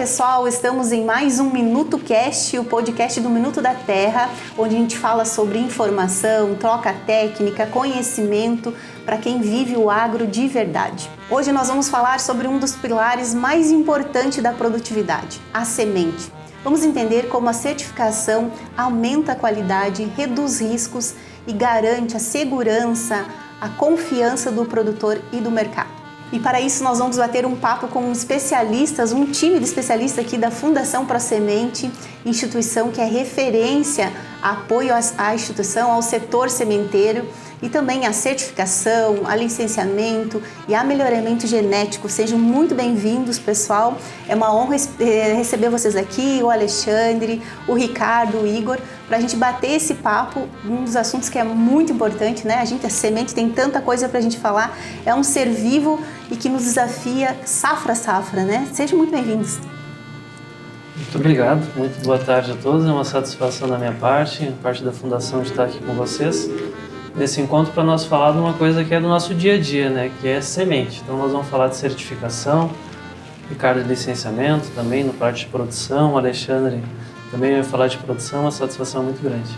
pessoal, estamos em mais um Minuto Cast, o podcast do Minuto da Terra, onde a gente fala sobre informação, troca técnica, conhecimento para quem vive o agro de verdade. Hoje nós vamos falar sobre um dos pilares mais importantes da produtividade, a semente. Vamos entender como a certificação aumenta a qualidade, reduz riscos e garante a segurança, a confiança do produtor e do mercado. E para isso nós vamos bater um papo com especialistas, um time de especialistas aqui da Fundação ProSemente, instituição que é referência, apoio à instituição, ao setor sementeiro e também à certificação, a licenciamento e a melhoramento genético. Sejam muito bem-vindos, pessoal. É uma honra receber vocês aqui, o Alexandre, o Ricardo, o Igor, para a gente bater esse papo, um dos assuntos que é muito importante, né? A semente tem tanta coisa para a gente falar, é um ser vivo e que nos desafia safra a safra, né? Sejam muito bem-vindos. Muito obrigado, muito boa tarde a todos, é uma satisfação da minha parte da Fundação de estar aqui com vocês nesse encontro para nós falar de uma coisa que é do nosso dia a dia, né? Que é semente. Então nós vamos falar de certificação, Ricardo de licenciamento também, no parte de produção, o Alexandre também vai falar de produção, uma satisfação muito grande.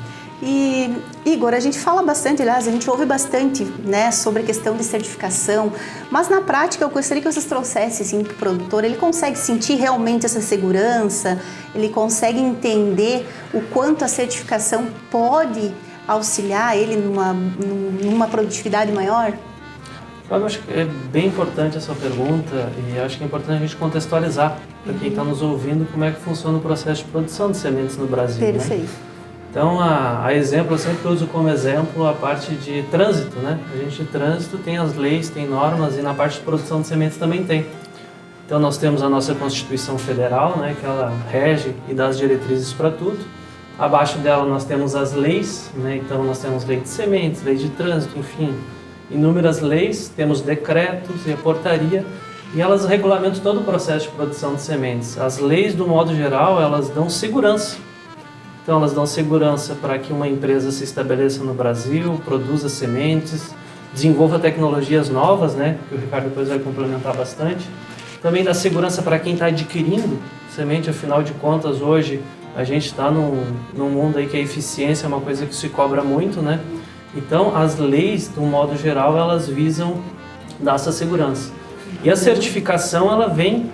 E, Igor, a gente fala bastante, aliás, a gente ouve bastante, né, sobre a questão de certificação, mas na prática eu gostaria que vocês trouxessem assim, para o produtor, ele consegue sentir realmente essa segurança, ele consegue entender o quanto a certificação pode auxiliar ele numa produtividade maior? Eu acho que é bem importante essa pergunta e acho que é importante a gente contextualizar para quem está nos ouvindo como é que funciona o processo de produção de sementes no Brasil. Perfeito. Né? Então, a exemplo, eu sempre uso como exemplo a parte de trânsito, né? A gente de trânsito tem as leis, tem normas e na parte de produção de sementes também tem. Então, nós temos a nossa Constituição Federal, né? Que ela rege e dá as diretrizes para tudo. Abaixo dela nós temos as leis, né? Então nós temos lei de sementes, lei de trânsito, enfim, inúmeras leis, temos decretos e a portaria e elas regulamentam todo o processo de produção de sementes. As leis, do modo geral, elas dão segurança. Então elas dão segurança para que uma empresa se estabeleça no Brasil, produza sementes, desenvolva tecnologias novas, né? Que o Ricardo depois vai complementar bastante. Também dá segurança para quem está adquirindo semente, afinal de contas, hoje a gente está num mundo aí que a eficiência é uma coisa que se cobra muito, né? Então, as leis, de um modo geral, elas visam dar essa segurança. E a certificação, ela vem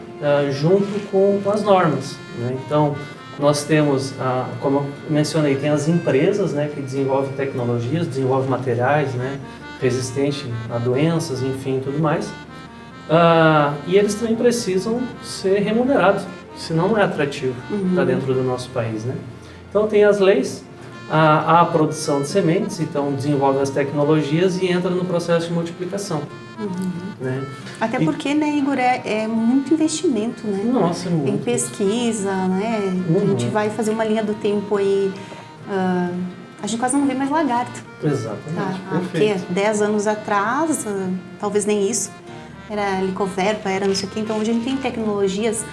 junto com as normas, né? Então, nós temos, como eu mencionei, tem as empresas, né, que desenvolvem tecnologias, desenvolvem materiais, né, resistentes a doenças, enfim, tudo mais. E eles também precisam ser remunerados, senão não é atrativo estar dentro do nosso país, né? Então tem as leis, a produção de sementes, então desenvolve as tecnologias e entra no processo de multiplicação. Né? Até porque, né, Igor, é muito investimento, né? Nossa, muito. Em pesquisa, né? A gente vai fazer uma linha do tempo aí, a gente quase não vê mais lagarto. Exatamente, Porque 10 anos atrás, talvez nem isso, era licoverpa, era não sei o quê. Então hoje a gente tem tecnologias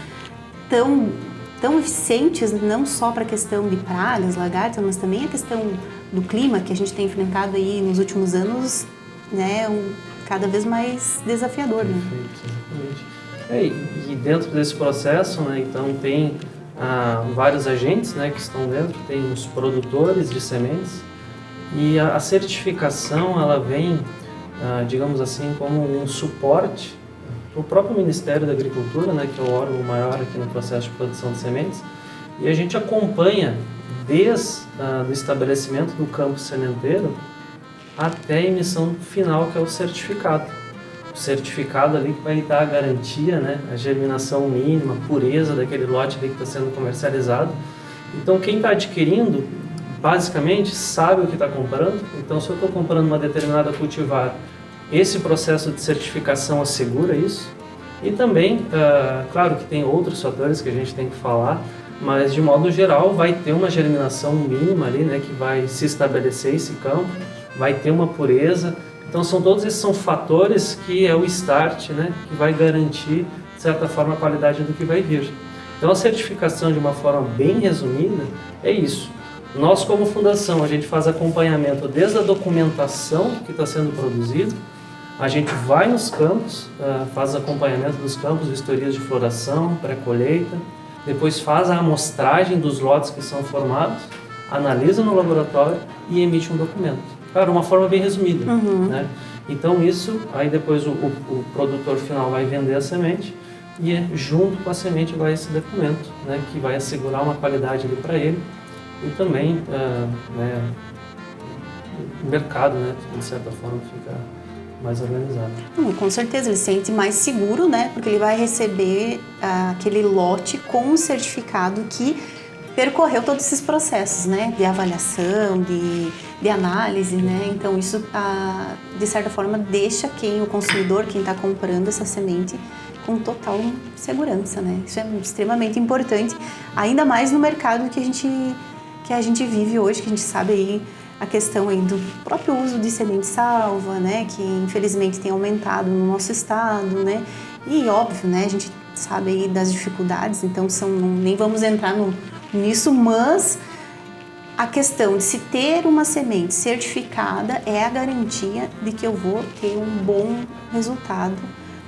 tão eficientes, não só para a questão de pragas, lagartas, mas também a questão do clima que a gente tem enfrentado aí nos últimos anos, né, cada vez mais desafiador. Perfeito, exatamente. E dentro desse processo, né, então tem vários agentes, né, que estão dentro, tem os produtores de sementes e a certificação ela vem, digamos assim, como um suporte. O próprio Ministério da Agricultura, né, que é o órgão maior aqui no processo de produção de sementes, e a gente acompanha desde o estabelecimento do campo sementeiro até a emissão final, que é o certificado. O certificado ali que vai dar a garantia, né, a germinação mínima, a pureza daquele lote ali que está sendo comercializado. Então quem está adquirindo, basicamente, sabe o que está comprando. Então se eu estou comprando uma determinada cultivar, esse processo de certificação assegura isso. E também, claro que tem outros fatores que a gente tem que falar, mas de modo geral vai ter uma germinação mínima ali, né, que vai se estabelecer esse campo, vai ter uma pureza. Então todos esses são fatores que é o start, né, que vai garantir, de certa forma, a qualidade do que vai vir. Então a certificação, de uma forma bem resumida, é isso. Nós, como fundação, a gente faz acompanhamento desde a documentação que está sendo produzida, a gente vai nos campos, faz acompanhamento dos campos, vistorias de floração, pré-colheita, depois faz a amostragem dos lotes que são formados, analisa no laboratório e emite um documento. Claro, uma forma bem resumida, né? Então isso, aí depois o produtor final vai vender a semente e junto com a semente vai esse documento, né, que vai assegurar uma qualidade ali para ele e também né, o mercado, né, de certa forma fica mais organizado. Com certeza, ele se sente mais seguro, né, porque ele vai receber aquele lote com um certificado que percorreu todos esses processos, né, de avaliação, de análise, né, então isso, de certa forma, deixa o consumidor, quem está comprando essa semente, com total segurança, né, isso é extremamente importante, ainda mais no mercado que a gente vive hoje, que a gente sabe aí a questão aí do próprio uso de semente salva, né, que infelizmente tem aumentado no nosso estado, né, e óbvio, né, a gente sabe aí das dificuldades, então nem vamos entrar nisso, mas a questão de se ter uma semente certificada é a garantia de que eu vou ter um bom resultado,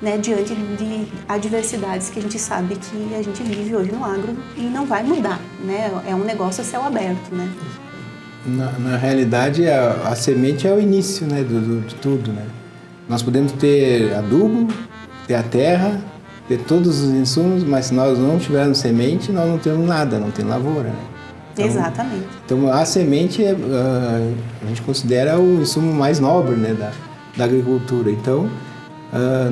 né, diante de adversidades que a gente sabe que a gente vive hoje no agro e não vai mudar, né, é um negócio a céu aberto, né. Na realidade, a semente é o início, né, de tudo, né. Nós podemos ter adubo, ter a terra, ter todos os insumos, mas se nós não tivermos semente, nós não temos nada, não tem lavoura, né? Então, exatamente. Então a semente a gente considera o insumo mais nobre, né, da agricultura. Então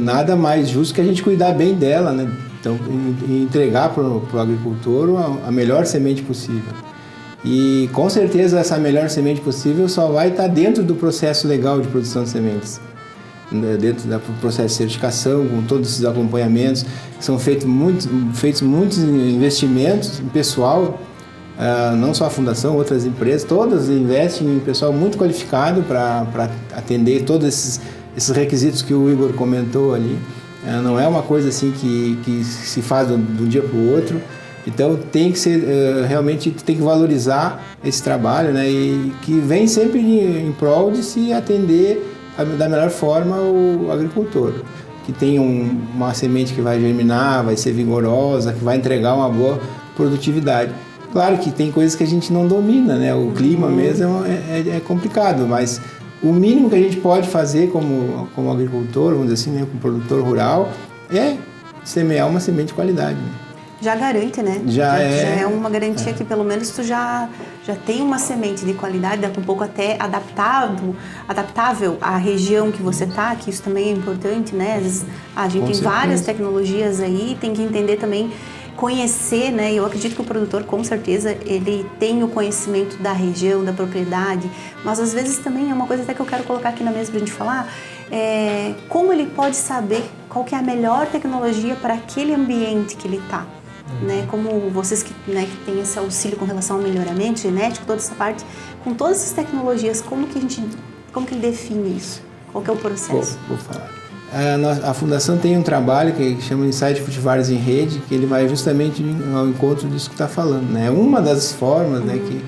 nada mais justo que a gente cuidar bem dela, né? Então entregar para o agricultor a melhor semente possível. E com certeza essa melhor semente possível só vai estar dentro do processo legal de produção de sementes. Dentro do processo de certificação, com todos esses acompanhamentos, são feitos muitos investimentos em pessoal, não só a fundação, outras empresas, todas investem em pessoal muito qualificado para atender todos esses requisitos que o Igor comentou ali. Não é uma coisa assim que se faz de um dia para o outro. Então tem que ser, realmente tem que valorizar esse trabalho, né, e que vem sempre em prol de se atender da melhor forma o agricultor, que tem uma semente que vai germinar, vai ser vigorosa, que vai entregar uma boa produtividade. Claro que tem coisas que a gente não domina, né? O clima mesmo é complicado, mas o mínimo que a gente pode fazer como agricultor, vamos dizer assim, né, como produtor rural, é semear uma semente de qualidade. Né? Já garante, né? Já é uma garantia que pelo menos tu já tem uma semente de qualidade, daqui a pouco até adaptável à região que você tá, que isso também é importante, né? Às vezes a gente tem várias tecnologias aí, tem que entender também, conhecer, né? Eu acredito que o produtor, com certeza, ele tem o conhecimento da região, da propriedade, mas às vezes também é uma coisa até que eu quero colocar aqui na mesa pra gente falar, como ele pode saber qual que é a melhor tecnologia para aquele ambiente que ele tá. Né, como vocês que têm esse auxílio com relação ao melhoramento genético, toda essa parte, com todas essas tecnologias, como que ele define isso? Qual que é o processo? Vou falar. A Fundação tem um trabalho que chama Insight Cultivares em Rede, que ele vai justamente ao encontro disso que está falando. Né? Uma das formas, né, que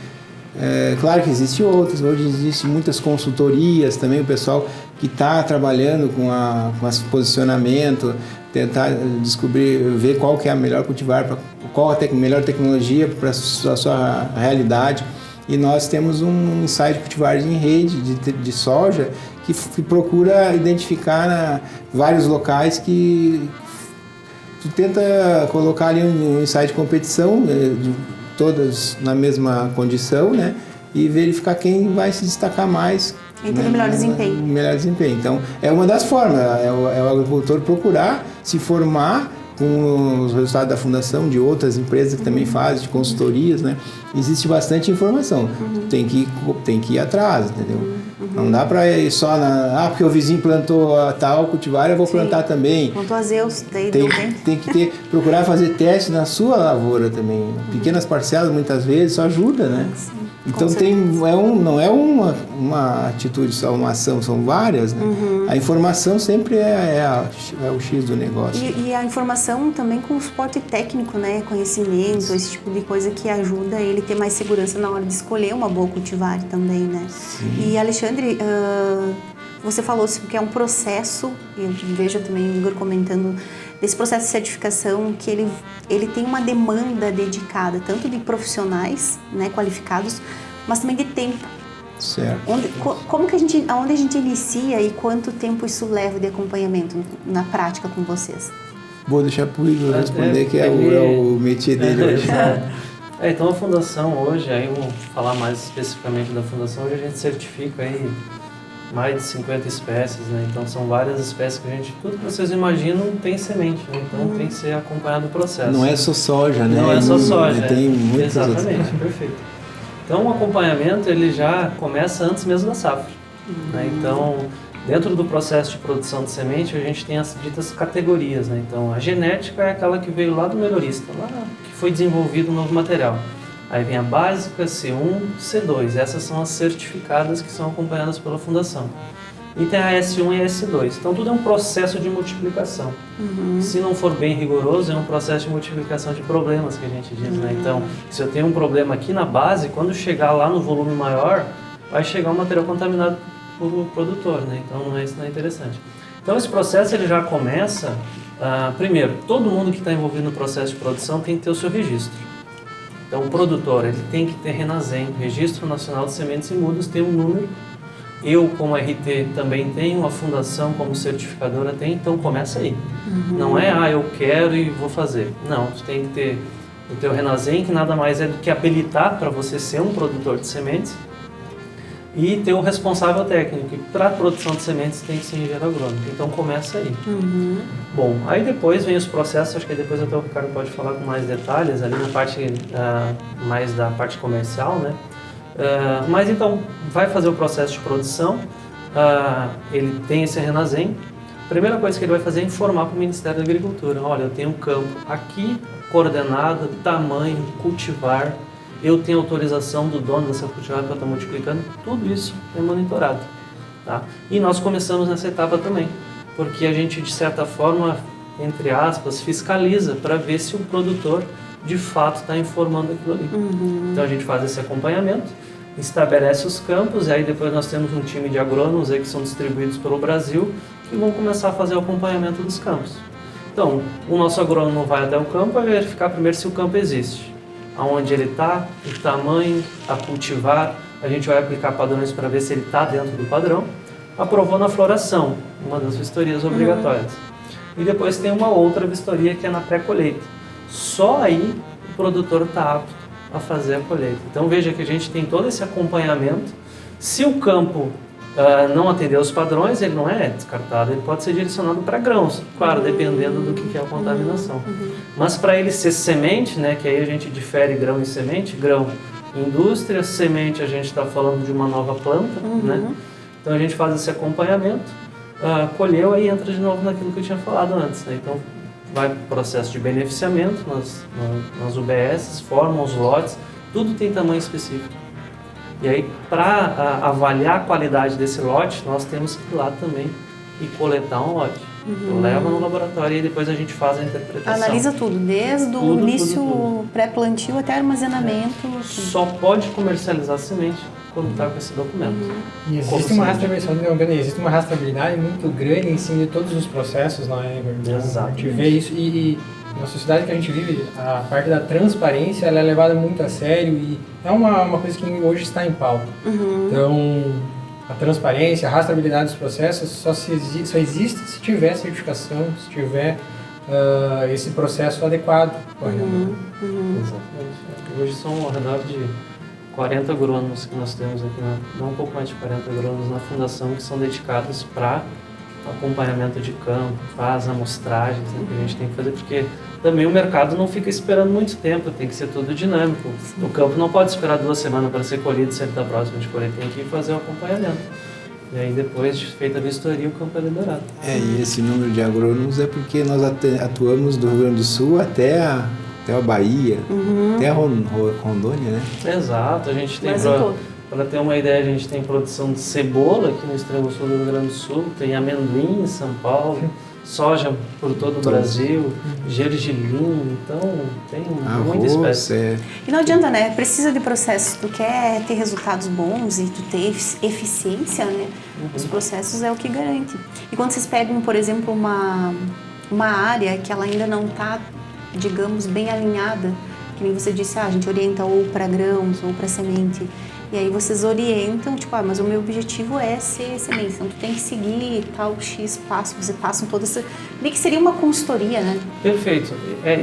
claro que existem outras, hoje existem muitas consultorias também, o pessoal que está trabalhando com esse posicionamento, tentar descobrir, ver qual que é a melhor cultivar, qual a melhor tecnologia para a sua realidade. E nós temos um Insight Cultivares em Rede de soja que procura identificar vários locais que tu tenta colocar ali um insight de competição, todas na mesma condição, né? E verificar quem vai se destacar mais. Quem tem o melhor desempenho. Melhor desempenho. Então, é uma das formas, é o agricultor procurar se formar com os resultados da fundação, de outras empresas que também fazem, de consultorias, né? Existe bastante informação. Tem que ir atrás, entendeu? Não dá para ir só porque o vizinho plantou tal cultivar, eu vou plantar também. Plantou azeus, daí tem que procurar fazer teste na sua lavoura também. Pequenas parcelas, muitas vezes, isso ajuda, né? Sim. Então não é uma atitude só, uma ação, são várias, né? A informação sempre é o X do negócio. E a informação também com suporte técnico, né? Conhecimento, esse tipo de coisa que ajuda ele ter mais segurança na hora de escolher uma boa cultivar também, né? Sim. E Alexandre, você falou que é um processo, e eu vejo também o Igor comentando desse processo de certificação, que ele tem uma demanda dedicada, tanto de profissionais, né, qualificados, mas também de tempo. Certo. Aonde a gente inicia e quanto tempo isso leva de acompanhamento na prática com vocês? Vou deixar para o Igor responder, que é o métier dele hoje. Então a fundação hoje, aí eu vou falar mais especificamente da fundação, hoje a gente certifica aí mais de 50 espécies, né? Então são várias espécies que a gente, tudo que vocês imaginam tem semente, né? Então tem que ser acompanhado o processo. Não é só soja, né? Não é só soja. Tem muitas outras. Exatamente, perfeito. Então o acompanhamento ele já começa antes mesmo da safra, né? Então dentro do processo de produção de semente a gente tem as ditas categorias, né? Então a genética é aquela que veio lá do melhorista, lá que foi desenvolvido um novo material. Aí vem a básica, C1, C2. Essas são as certificadas que são acompanhadas pela fundação. E tem a S1 e a S2. Então tudo é um processo de multiplicação. Se não for bem rigoroso, é um processo de multiplicação de problemas que a gente diz, né? Então, se eu tenho um problema aqui na base, quando chegar lá no volume maior, vai chegar um material contaminado por produtor, né? Então isso não é interessante. Então esse processo ele já começa, primeiro, todo mundo que está envolvido no processo de produção tem que ter o seu registro. Então o produtor ele tem que ter RENASEM, Registro Nacional de Sementes e Mudas, tem um número. Eu como RT também tenho, a fundação como certificadora tem, então começa aí. Não é, eu quero e vou fazer. Não, você tem que ter o teu RENASEM, que nada mais é do que habilitar para você ser um produtor de sementes, e ter o responsável técnico, que para a produção de sementes tem que ser engenheiro agrônomo. Então começa aí. Bom, aí depois vem os processos, acho que depois até o Ricardo pode falar com mais detalhes, ali na parte mais da parte comercial, né? Mas então, vai fazer o processo de produção, ele tem esse RENASEM. A primeira coisa que ele vai fazer é informar para o Ministério da Agricultura. Olha, eu tenho um campo aqui, coordenada, tamanho, cultivar, eu tenho autorização do dono dessa cultivar para estar multiplicando, tudo isso é monitorado. Tá? E nós começamos nessa etapa também, porque a gente, de certa forma, entre aspas, fiscaliza para ver se o produtor, de fato, está informando aquilo ali. Então a gente faz esse acompanhamento, estabelece os campos, e aí depois nós temos um time de agrônomos aí que são distribuídos pelo Brasil, que vão começar a fazer o acompanhamento dos campos. Então, o nosso agrônomo vai até o campo e vai verificar primeiro se o campo existe. Aonde ele está, o tamanho, a cultivar, a gente vai aplicar padrões para ver se ele está dentro do padrão. Aprovou na floração, uma das vistorias obrigatórias. E depois tem uma outra vistoria que é na pré-colheita. Só aí o produtor está apto a fazer a colheita. Então veja que a gente tem todo esse acompanhamento. Se o campo não atender aos padrões, ele não é descartado, ele pode ser direcionado para grãos, claro, dependendo do que é a contaminação. Mas para ele ser semente, né, que aí a gente difere grão e semente, grão, indústria, semente a gente está falando de uma nova planta, né? Então a gente faz esse acompanhamento, colheu, aí entra de novo naquilo que eu tinha falado antes, né? Então vai para o processo de beneficiamento nas UBS, formam os lotes, tudo tem tamanho específico. E aí, para avaliar a qualidade desse lote, nós temos que ir lá também e coletar um lote. Leva no laboratório e depois a gente faz a interpretação. Analisa tudo, desde o início pré-plantio até armazenamento. Só pode comercializar semente quando está com esse documento. E existe uma rastreabilidade muito grande em cima de todos os processos, não é? Exato. A gente vê isso e na sociedade que a gente vive, a parte da transparência ela é levada muito a sério e é uma coisa que hoje está em pauta. Então, a transparência, a rastreabilidade dos processos só existe se tiver certificação, se tiver esse processo adequado. Exatamente. Hoje são ao redor de 40 agrônomos que nós temos aqui, não um pouco mais de 40 agrônomos na fundação que são dedicados para acompanhamento de campo, faz amostragens, né, que a gente tem que fazer, porque também o mercado não fica esperando muito tempo, tem que ser tudo dinâmico. O campo não pode esperar 2 semanas para ser colhido, se ele está próximo de colher, tem que fazer o acompanhamento. E aí depois de feita a vistoria, o campo é liberado. E esse número de agrônomos é porque nós atuamos do Rio Grande do Sul até a Bahia, até a Rondônia, né? Exato, a gente tem para ter uma ideia, a gente tem produção de cebola aqui no extremo sul do Rio Grande do Sul, tem amendoim em São Paulo, soja por todo o Brasil, gergelim, então tem muita espécie. E não adianta, né? Precisa de processos, tu quer ter resultados bons e tu ter eficiência, né? Os processos é o que garante. E quando vocês pegam, por exemplo, uma área que ela ainda não está, digamos, bem alinhada, que nem você disse, a gente orienta ou para grãos ou para semente, e aí vocês orientam, tipo, mas o meu objetivo é ser semente, então tu tem que seguir tal X passo, vocês passam toda essa... Meio que seria uma consultoria, né? Perfeito.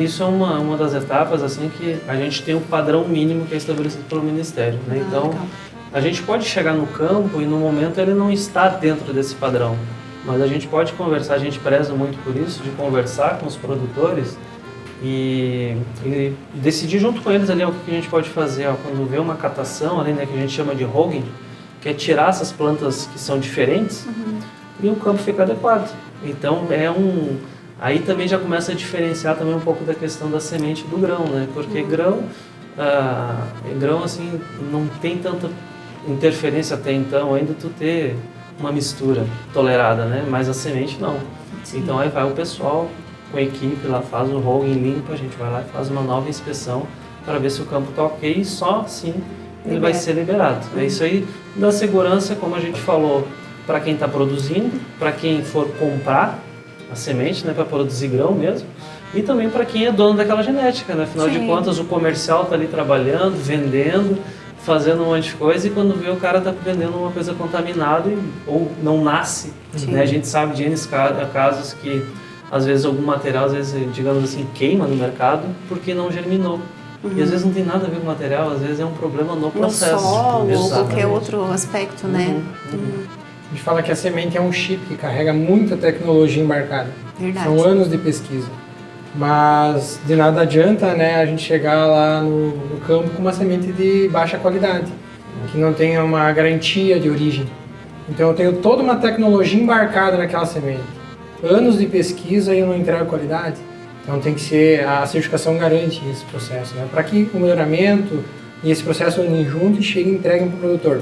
Isso é uma das etapas, assim, que a gente tem um padrão mínimo que é estabelecido pelo Ministério, né? Então, legal. a gente pode chegar no campo e no momento ele não está dentro desse padrão, mas a gente pode conversar, a gente preza muito por isso, de conversar com os produtores e decidir junto com eles ali o que a gente pode fazer, quando vê uma catação ali, né, que a gente chama de hogging, que é tirar essas plantas que são diferentes e o campo fica adequado. Então aí também já começa a diferenciar também um pouco da questão da semente do grão, né? Porque grão assim não tem tanta interferência até então, ainda tu ter uma mistura tolerada, né? Mas a semente não. Sim. Então aí vai o pessoal com a equipe lá, faz o hogging limpo, a gente vai lá e faz uma nova inspeção para ver se o campo está ok e só assim ele vai ser liberado. É isso aí da segurança, como a gente falou, para quem está produzindo, para quem for comprar a semente, né, para produzir grão mesmo, e também para quem é dono daquela genética, né? Afinal de contas, o comercial está ali trabalhando, vendendo, fazendo um monte de coisa, e quando vê o cara está vendendo uma coisa contaminada ou não nasce, né? A gente sabe de N casos que às vezes algum material, às vezes, digamos assim, queima no mercado porque não germinou. E às vezes não tem nada a ver com o material, às vezes é um problema no processo. No solo ou qualquer Exatamente. outro aspecto, né? A gente fala que a semente é um chip que carrega muita tecnologia embarcada. Verdade. São anos de pesquisa. Mas de nada adianta, né, a gente chegar lá no campo com uma semente de baixa qualidade, que não tenha uma garantia de origem. Então eu tenho toda uma tecnologia embarcada naquela semente. Anos de pesquisa e eu não entrego qualidade. Então tem que ser, a certificação garante esse processo, né, para que o melhoramento e esse processo unem junto e cheguem e entreguem para o produtor.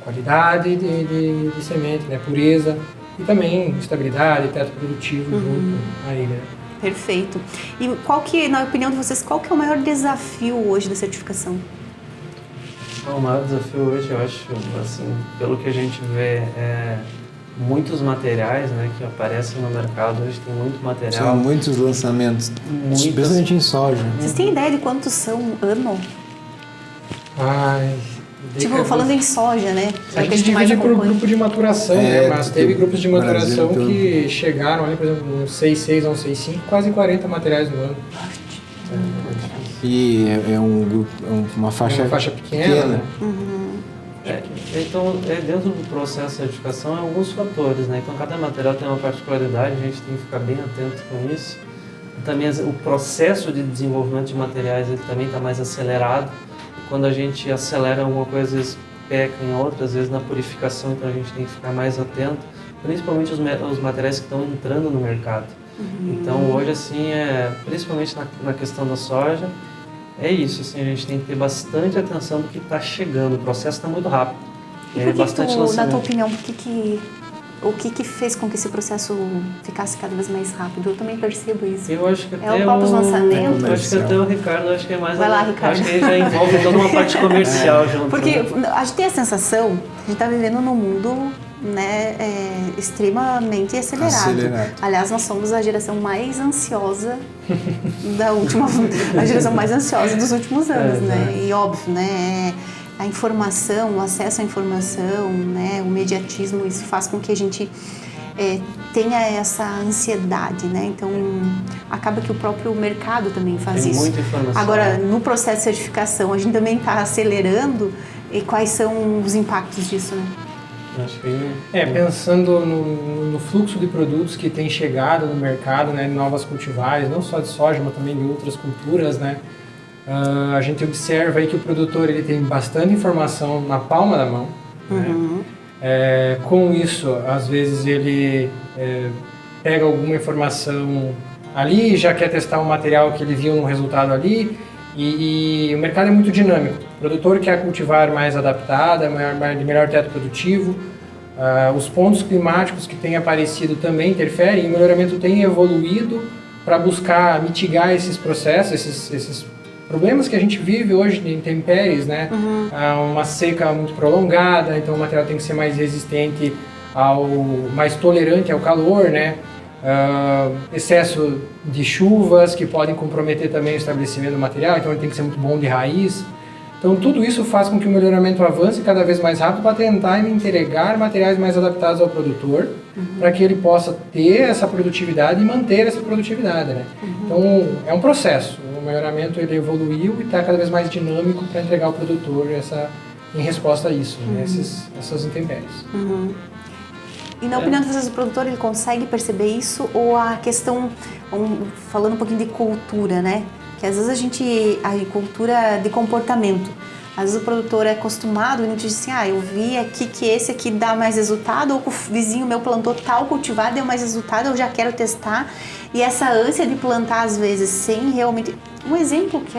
Qualidade de semente, né, pureza e também estabilidade, teto produtivo junto a ele. Né? Perfeito. E qual que, na opinião de vocês, qual que é o maior desafio hoje da certificação? O maior desafio hoje, eu acho, assim, pelo que a gente vê, muitos materiais, né, que aparecem no mercado hoje, tem muito material. São muitos lançamentos, especialmente em soja. Vocês têm ideia de quantos são ano? Ai, Tipo, falando em soja, né? A gente divide por grupo de maturação, né? Mas teve grupos de maturação Brasil, que chegaram ali, por exemplo, no 6.6 a um 6.5, quase 40 materiais no ano. E é um grupo, uma faixa pequena. Né? Então, dentro do processo de certificação, alguns fatores, né? Então, cada material tem uma particularidade, a gente tem que ficar bem atento com isso. Também o processo de desenvolvimento de materiais ele também está mais acelerado. Quando a gente acelera alguma coisa, às vezes peca em outra, às vezes na purificação, então a gente tem que ficar mais atento, principalmente os materiais que estão entrando no mercado. Então hoje, assim, principalmente na questão da soja, é isso, assim, a gente tem que ter bastante atenção no que está chegando, o processo está muito rápido. E por que na tua opinião, o que fez com que esse processo ficasse cada vez mais rápido? Eu também percebo isso. Eu acho que o próprio lançamento. Eu acho que até o Ricardo, acho que é mais... Vai lá, Ricardo. Acho que ele já envolve toda uma parte comercial junto. Porque né? a gente tem a sensação que a gente está vivendo num mundo, né, extremamente acelerado. Aliás, nós somos a geração mais ansiosa a geração mais ansiosa dos últimos anos, né? E óbvio, né? A informação, o acesso à informação, né, o mediatismo, isso faz com que a gente tenha essa ansiedade, né? Então, acaba que o próprio mercado também faz Tem isso. muita informação. Agora, no processo de certificação, a gente também está acelerando, e quais são os impactos disso, né? Acho que... Pensando no fluxo de produtos que tem chegado no mercado, né, de novas cultivares, não só de soja, mas também de outras culturas, né? A gente observa aí que o produtor ele tem bastante informação na palma da mão. Né? Com isso, às vezes ele pega alguma informação ali, já quer testar um material que ele viu no resultado ali, e o mercado é muito dinâmico. O produtor quer cultivar mais adaptada, de melhor teto produtivo. Os pontos climáticos que têm aparecido também interferem, e o melhoramento tem evoluído para buscar mitigar esses processos, esses problemas que a gente vive hoje de intempéries, né? Uma seca muito prolongada, então o material tem que ser mais resistente, mais tolerante ao calor, né? excesso de chuvas que podem comprometer também o estabelecimento do material, então ele tem que ser muito bom de raiz. Então tudo isso faz com que o melhoramento avance cada vez mais rápido para tentar entregar materiais mais adaptados ao produtor, para que ele possa ter essa produtividade e manter essa produtividade, né? Então é um processo, o melhoramento ele evoluiu e está cada vez mais dinâmico para entregar ao produtor em resposta a isso, né? Essas intempéries. E na opinião do produtor, ele consegue perceber isso, ou a questão, falando um pouquinho de cultura, né? Que às vezes a cultura de comportamento, às vezes o produtor é acostumado e a gente diz assim, eu vi aqui que esse aqui dá mais resultado, ou que o vizinho meu plantou tal cultivar, deu mais resultado, eu já quero testar. E essa ânsia de plantar, às vezes, sem realmente... Um exemplo que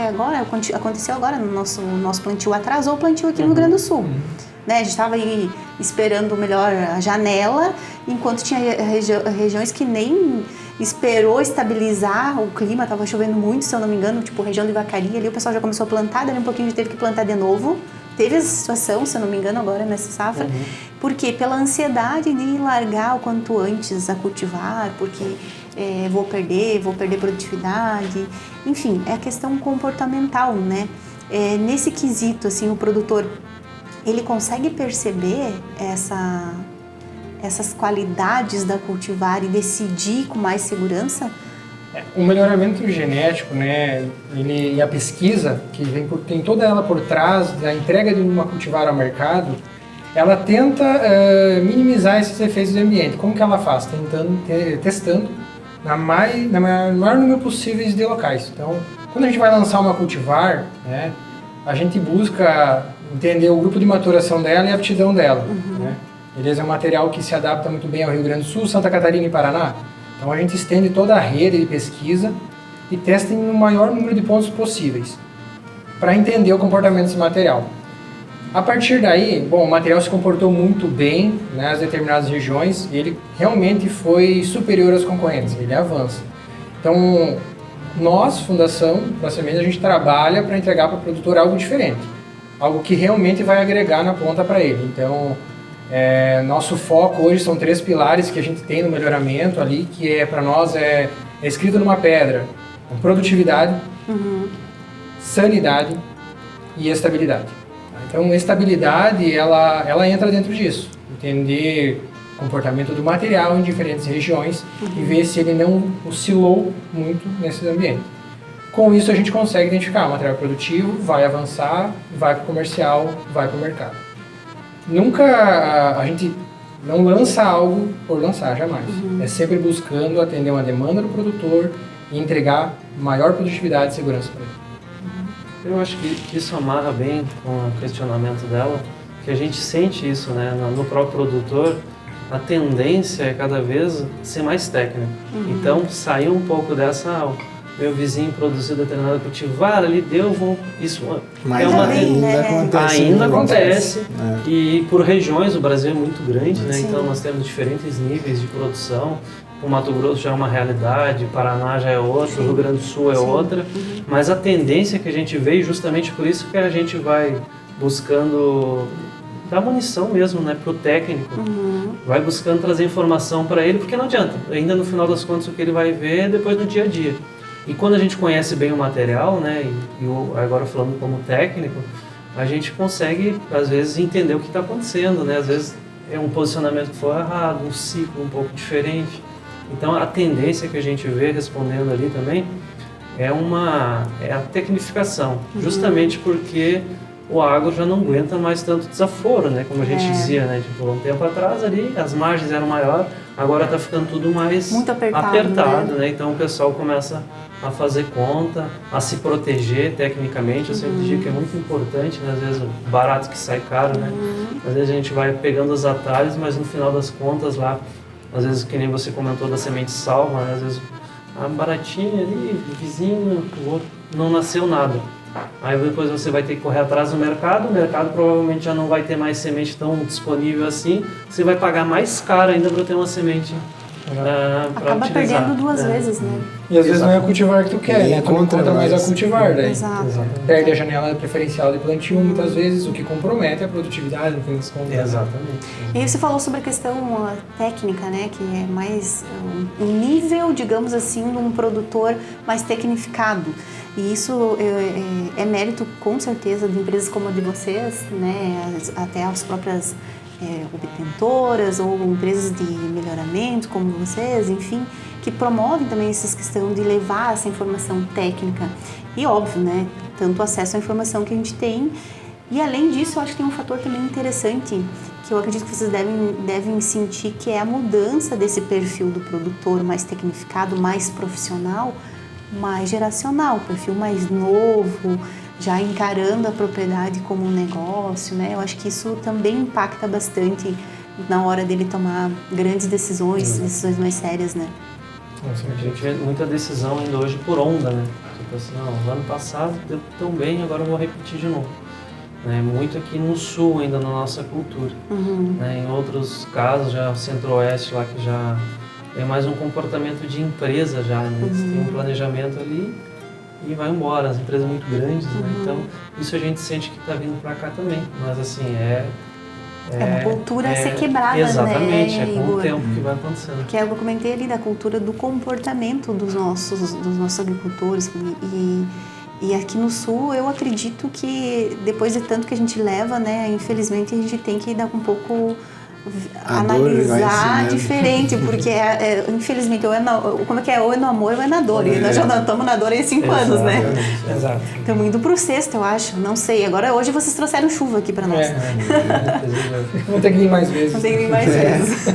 aconteceu agora no nosso plantio, atrasou o plantio aqui no Rio Grande do Sul. Né? A gente estava aí esperando melhor a janela, enquanto tinha regiões que nem esperou estabilizar o clima, estava chovendo muito, se eu não me engano, tipo região de Vacaria, ali o pessoal já começou a plantar, daí um pouquinho teve que plantar de novo. Teve essa situação, se eu não me engano, agora nessa safra. Por quê? Pela ansiedade de largar o quanto antes a cultivar, porque vou perder produtividade. Enfim, é a questão comportamental, né? Nesse quesito, assim, o produtor, ele consegue perceber essas qualidades da cultivar e decidir com mais segurança? O melhoramento genético, né, e a pesquisa, que tem toda ela por trás da entrega de uma cultivar ao mercado, ela tenta minimizar esses efeitos do ambiente. Como que ela faz? Testando no maior número possível de locais. Então, quando a gente vai lançar uma cultivar, né, a gente busca entender o grupo de maturação dela e a aptidão dela. Né? Beleza? É um material que se adapta muito bem ao Rio Grande do Sul, Santa Catarina e Paraná. Então a gente estende toda a rede de pesquisa e testa em um maior número de pontos possíveis para entender o comportamento desse material. A partir daí, o material se comportou muito bem nas determinadas regiões e ele realmente foi superior aos concorrentes, ele avança. Então, nós, Fundação da Semente, a gente trabalha para entregar para o produtor algo diferente, algo que realmente vai agregar na ponta para ele. Então, nosso foco hoje são 3 pilares que a gente tem no melhoramento ali, que para nós é escrito numa pedra: produtividade, sanidade e estabilidade. Então, estabilidade, ela entra dentro disso. Entender o comportamento do material em diferentes regiões e ver se ele não oscilou muito nesse ambiente. Com isso, a gente consegue identificar o material produtivo, vai avançar, vai para o comercial, vai para o mercado. Nunca a gente não lança algo por lançar, jamais. É sempre buscando atender uma demanda do produtor e entregar maior produtividade e segurança para ele. Eu acho que isso amarra bem com o questionamento dela, que a gente sente isso, né, no próprio produtor. A tendência é cada vez ser mais técnico. Então, sair um pouco dessa... meu vizinho produziu determinado cultivar ali, isso mas é uma ainda acontece. E por regiões o Brasil é muito grande, né? Sim. Então nós temos diferentes níveis de produção. O Mato Grosso já é uma realidade, Paraná já é outra, o Rio Grande do Sul é outra, mas a tendência que a gente vê, justamente por isso que a gente vai buscando dar munição mesmo, né, para o técnico, vai buscando trazer informação para ele, porque não adianta, ainda no final das contas o que ele vai ver é depois no dia a dia. E quando a gente conhece bem o material, né, e agora falando como técnico, a gente consegue, às vezes, entender o que está acontecendo, né? Às vezes é um posicionamento que foi errado, um ciclo um pouco diferente. Então, a tendência que a gente vê, respondendo ali também, é a tecnificação, justamente porque o agro já não aguenta mais tanto desaforo, né? Como a gente dizia, né? Tipo, um tempo atrás ali, as margens eram maiores, agora está ficando tudo mais muito apertado, né? Então o pessoal começa a fazer conta, a se proteger tecnicamente. Eu sempre digo que é muito importante, né? Às vezes o barato que sai caro, né? Às vezes a gente vai pegando os atalhos, mas no final das contas lá, às vezes que nem você comentou da semente salva, né? Às vezes a baratinha ali, vizinho, o outro, não nasceu nada. Aí depois você vai ter que correr atrás do mercado, o mercado provavelmente já não vai ter mais semente tão disponível assim, você vai pagar mais caro ainda para ter uma semente para Acaba utilizar. perdendo duas vezes, né? E às vezes não é a cultivar que tu quer, né? Tu não encontra mais a cultivar, daí. Exato. Perde a janela preferencial de plantio muitas vezes, o que compromete a produtividade, no fim das contas. Exatamente. E aí você falou sobre a questão técnica, né? Que é mais um nível, digamos assim, de um produtor mais tecnificado. E isso é mérito, com certeza, de empresas como a de vocês, né? Até as próprias obtentoras ou empresas de melhoramento como vocês, enfim, que promovem também essa questão de levar essa informação técnica. E óbvio, né? Tanto acesso à informação que a gente tem. E além disso, eu acho que tem um fator também interessante que eu acredito que vocês devem sentir, que é a mudança desse perfil do produtor mais tecnificado, mais profissional, mais geracional, perfil mais novo, já encarando a propriedade como um negócio, né? Eu acho que isso também impacta bastante na hora dele tomar grandes decisões, decisões mais sérias, né? A gente vê muita decisão ainda hoje por onda, né? Tipo assim, não, ano passado deu tão bem, agora eu vou repetir de novo. Né? Muito aqui no sul ainda na nossa cultura. Né? Em outros casos, já o centro-oeste lá que já é mais um comportamento de empresa já, né? Eles têm um planejamento ali e vai embora, as empresas muito grandes, né? Então isso a gente sente que está vindo para cá também, mas assim, é uma cultura a ser quebrada, exatamente, né? é com Igor? o tempo que vai acontecendo. Que é o que eu comentei ali, da cultura do comportamento dos nossos agricultores. E aqui no Sul, eu acredito que depois de tanto que a gente leva, né, infelizmente a gente tem que dar um pouco analisar diferente, porque infelizmente como é que é? Ou é no amor ou é na dor. E nós já estamos na dor há 5 anos, né? Exato. Estamos indo pro sexto, eu acho. Não sei. Agora, hoje vocês trouxeram chuva aqui para nós. Vamos ter que vir mais vezes. Vamos ter que vir mais vezes.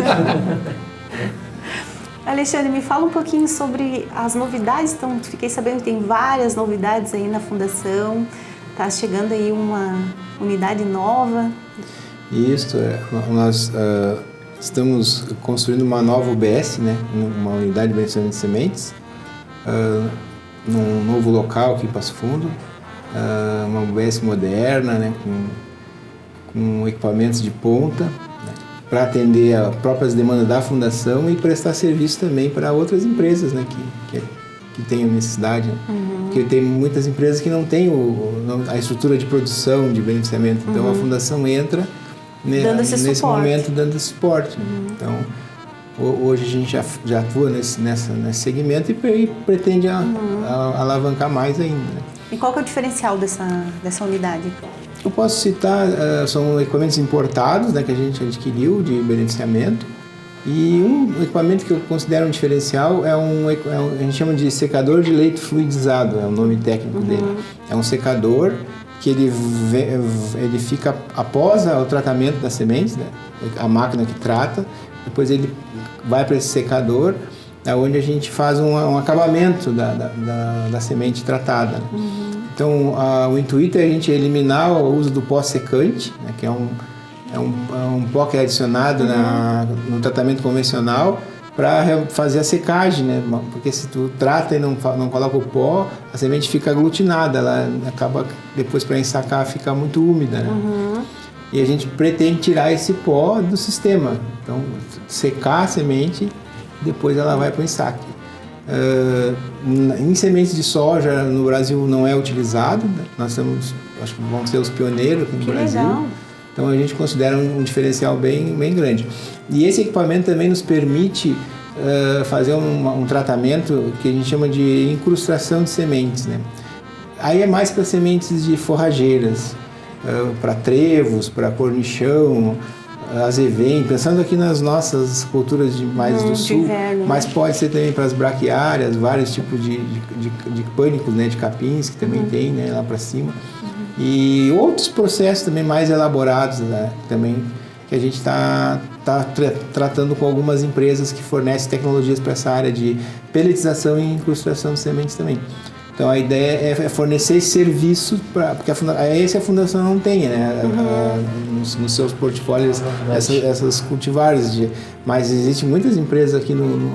Alexandre, me fala um pouquinho sobre as novidades. Então, fiquei sabendo que tem várias novidades aí na Fundação. Está chegando aí uma unidade nova. Isso, nós estamos construindo uma nova UBS, né? Uma unidade de beneficiamento de sementes, num novo local aqui em Passo Fundo, uma UBS moderna, né? Com equipamentos de ponta, para atender as próprias demandas da Fundação e prestar serviço também para outras empresas, né, que tenham necessidade. Né? Porque tem muitas empresas que não têm a estrutura de produção de beneficiamento. Então a Fundação entra nesse momento dando esse suporte. Então hoje a gente já atua nesse segmento e pretende alavancar mais ainda. Né? E qual que é o diferencial dessa unidade? Eu posso citar, são equipamentos importados, né, que a gente adquiriu de beneficiamento, e um equipamento que eu considero um diferencial a gente chama de secador de leite fluidizado, é o nome técnico dele. É um secador que ele fica após o tratamento das sementes, né, a máquina que trata, depois ele vai para esse secador, onde a gente faz um acabamento da semente tratada. Né. Então, o intuito é a gente eliminar o uso do pó secante, né, que é um pó que é adicionado no tratamento convencional para fazer a secagem, né? Porque se tu trata e não coloca o pó, a semente fica aglutinada, ela acaba depois para ensacar fica muito úmida, né? E a gente pretende tirar esse pó do sistema, então secar a semente, depois ela vai para o ensaque. Em sementes de soja no Brasil não é utilizado, nós acho que vamos ser os pioneiros aqui no Brasil. Legal. Então a gente considera um diferencial bem grande. E esse equipamento também nos permite fazer um tratamento que a gente chama de incrustação de sementes, né? Aí é mais para sementes de forrageiras, para trevos, para cornichão, azevém, pensando aqui nas nossas culturas mais do sul, inverno, mas pode ser também para as braquiárias, vários tipos de pânicos, né, de capins que também tem, né, lá para cima. E outros processos também mais elaborados, né, também que a gente está tratando com algumas empresas que fornecem tecnologias para essa área de pelletização e incrustação de sementes também. Então a ideia é fornecer esse serviço porque a Fundação não tem, né, nos seus portfólios essas cultivares, mas existem muitas empresas aqui no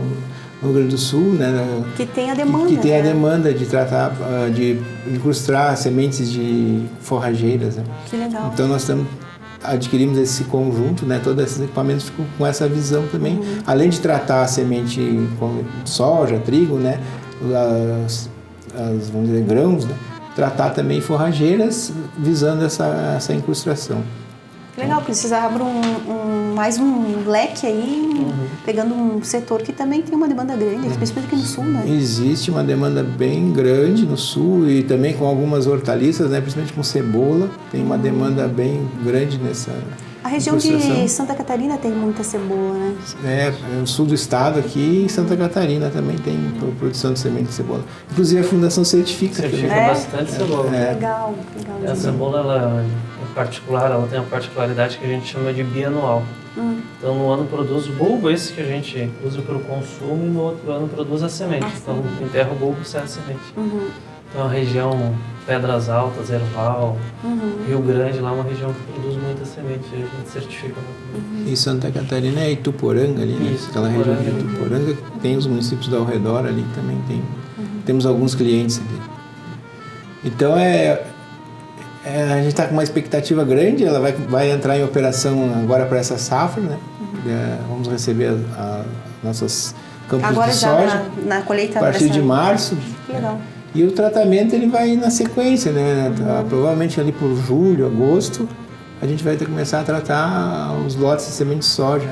Rio Grande do Sul, né, que tem a demanda, que tem a demanda de tratar, de incrustar sementes de forrageiras, né. Que legal. Então nós estamos adquirimos esse conjunto, né? Todos esses equipamentos ficam com essa visão também, além de tratar a semente com soja, trigo, né? Vamos dizer, grãos, né? Tratar também forrageiras visando essa incrustação. Legal, porque vocês abrem mais um leque aí, pegando um setor que também tem uma demanda grande, principalmente aqui no sul, né? Existe uma demanda bem grande no sul e também com algumas hortaliças, né? Principalmente com cebola, tem uma demanda bem grande nessa A região de Santa Catarina tem muita cebola, né? No sul do estado aqui, em Santa Catarina também tem produção de semente de cebola. Inclusive a Fundação certifica bastante cebola. Legal. A cebola, ela, em particular, ela tem uma particularidade que a gente chama de bianual. Então, no ano produz o bulbo, esse que a gente usa para o consumo, e no outro ano produz a semente. Então, enterra o bulbo, sai a semente. Então, a região Pedras Altas, Erval, Rio Grande, lá é uma região que produz muita semente, a gente certifica. E Santa Catarina é Ituporanga ali, né? Isso, aquela região de Ituporanga, tem os municípios ao redor ali que também tem. Temos alguns clientes ali. Então, a gente está com uma expectativa grande, ela vai entrar em operação agora para essa safra, né? Vamos receber nossos campos agora de já soja na colheita a partir de março. Que legal. E o tratamento ele vai na sequência, né? Provavelmente ali por julho, agosto, a gente vai começar a tratar os lotes de semente de soja.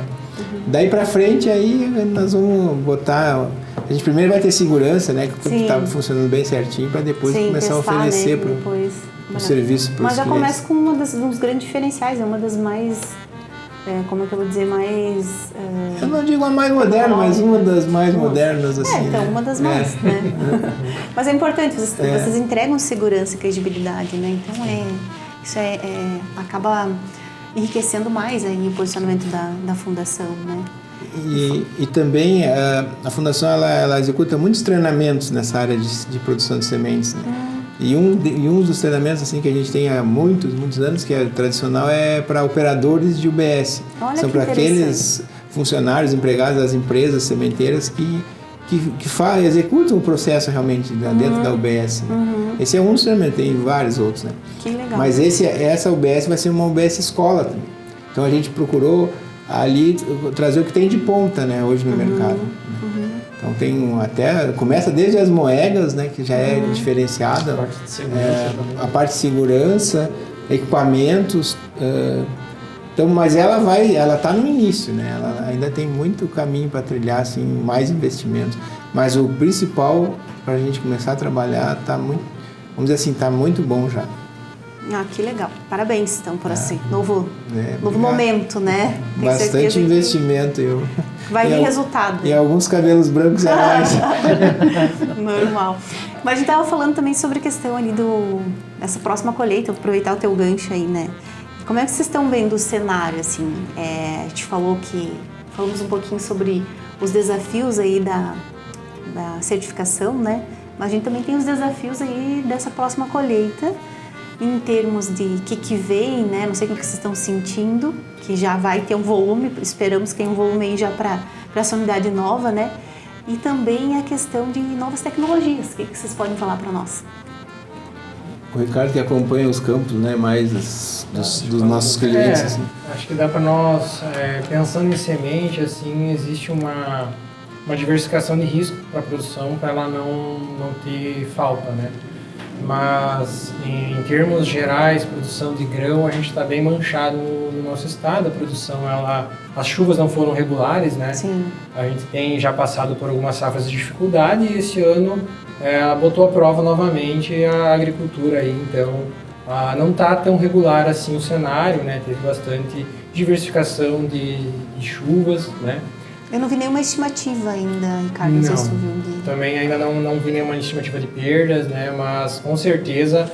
Daí para frente aí nós vamos botar. A gente primeiro vai ter segurança, né? Que está funcionando bem certinho para depois começar a oferecer para o serviço para os clientes. Mas já começa com um dos grandes diferenciais, é uma das mais, como é que eu vou dizer, mais... Eu não digo a mais moderna, mas uma das mais modernas, assim. Então, né? uma das mais, né? Mas é importante, vocês entregam segurança e credibilidade, né? Então, isso acaba enriquecendo mais aí o posicionamento da fundação, né? E também a fundação ela executa muitos treinamentos nessa área de produção de sementes, né? E um dos treinamentos assim que a gente tem há muitos anos, que é tradicional, é para operadores de UBS. Olha, são para aqueles funcionários empregados das empresas sementeiras que executam o processo realmente dentro da UBS. Né? Esse é um dos treinamentos, tem vários outros, né? Que legal. Mas essa UBS vai ser uma UBS escola também. Então a gente procurou ali trazer o que tem de ponta, né, hoje no mercado. Então começa desde as moedas, né, que já é diferenciada, A parte de segurança também. A parte de segurança, equipamentos, então, mas ela está no início, né, ela ainda tem muito caminho para trilhar, assim, mais investimentos, mas o principal para a gente começar a trabalhar está muito, vamos dizer assim, está muito bom já. Que legal. Parabéns, então, por esse novo obrigado. Momento, né? Tenho Bastante investimento. Vai vir resultado. E alguns cabelos brancos é mais. Normal. Mas a gente estava falando também sobre a questão ali dessa próxima colheita, aproveitar o teu gancho aí, né? Como é que vocês estão vendo o cenário, assim? A gente falamos um pouquinho sobre os desafios aí da certificação, né? Mas a gente também tem os desafios aí dessa próxima colheita, em termos de que vem, né? Não sei o que vocês estão sentindo, que já vai ter um volume, esperamos que tenha um volume aí já para essa unidade nova, né? E também a questão de novas tecnologias. O que vocês podem falar para nós? O Ricardo que acompanha os campos, né? Mais dos nossos clientes. Assim. Acho que dá para nós, pensando em semente, assim, existe uma diversificação de risco para a produção, para ela não ter falta, né? Mas em termos gerais, produção de grão, a gente está bem manchado no nosso estado. A produção, as chuvas não foram regulares, né? Sim. A gente tem já passado por algumas safras de dificuldade e esse ano botou à prova novamente a agricultura aí. Então, não está tão regular assim o cenário, né? Teve bastante diversificação de chuvas, né? Eu não vi nenhuma estimativa ainda, Ricardo, não sei se tu viu. Também ainda não vi nenhuma estimativa de perdas, né? Mas com certeza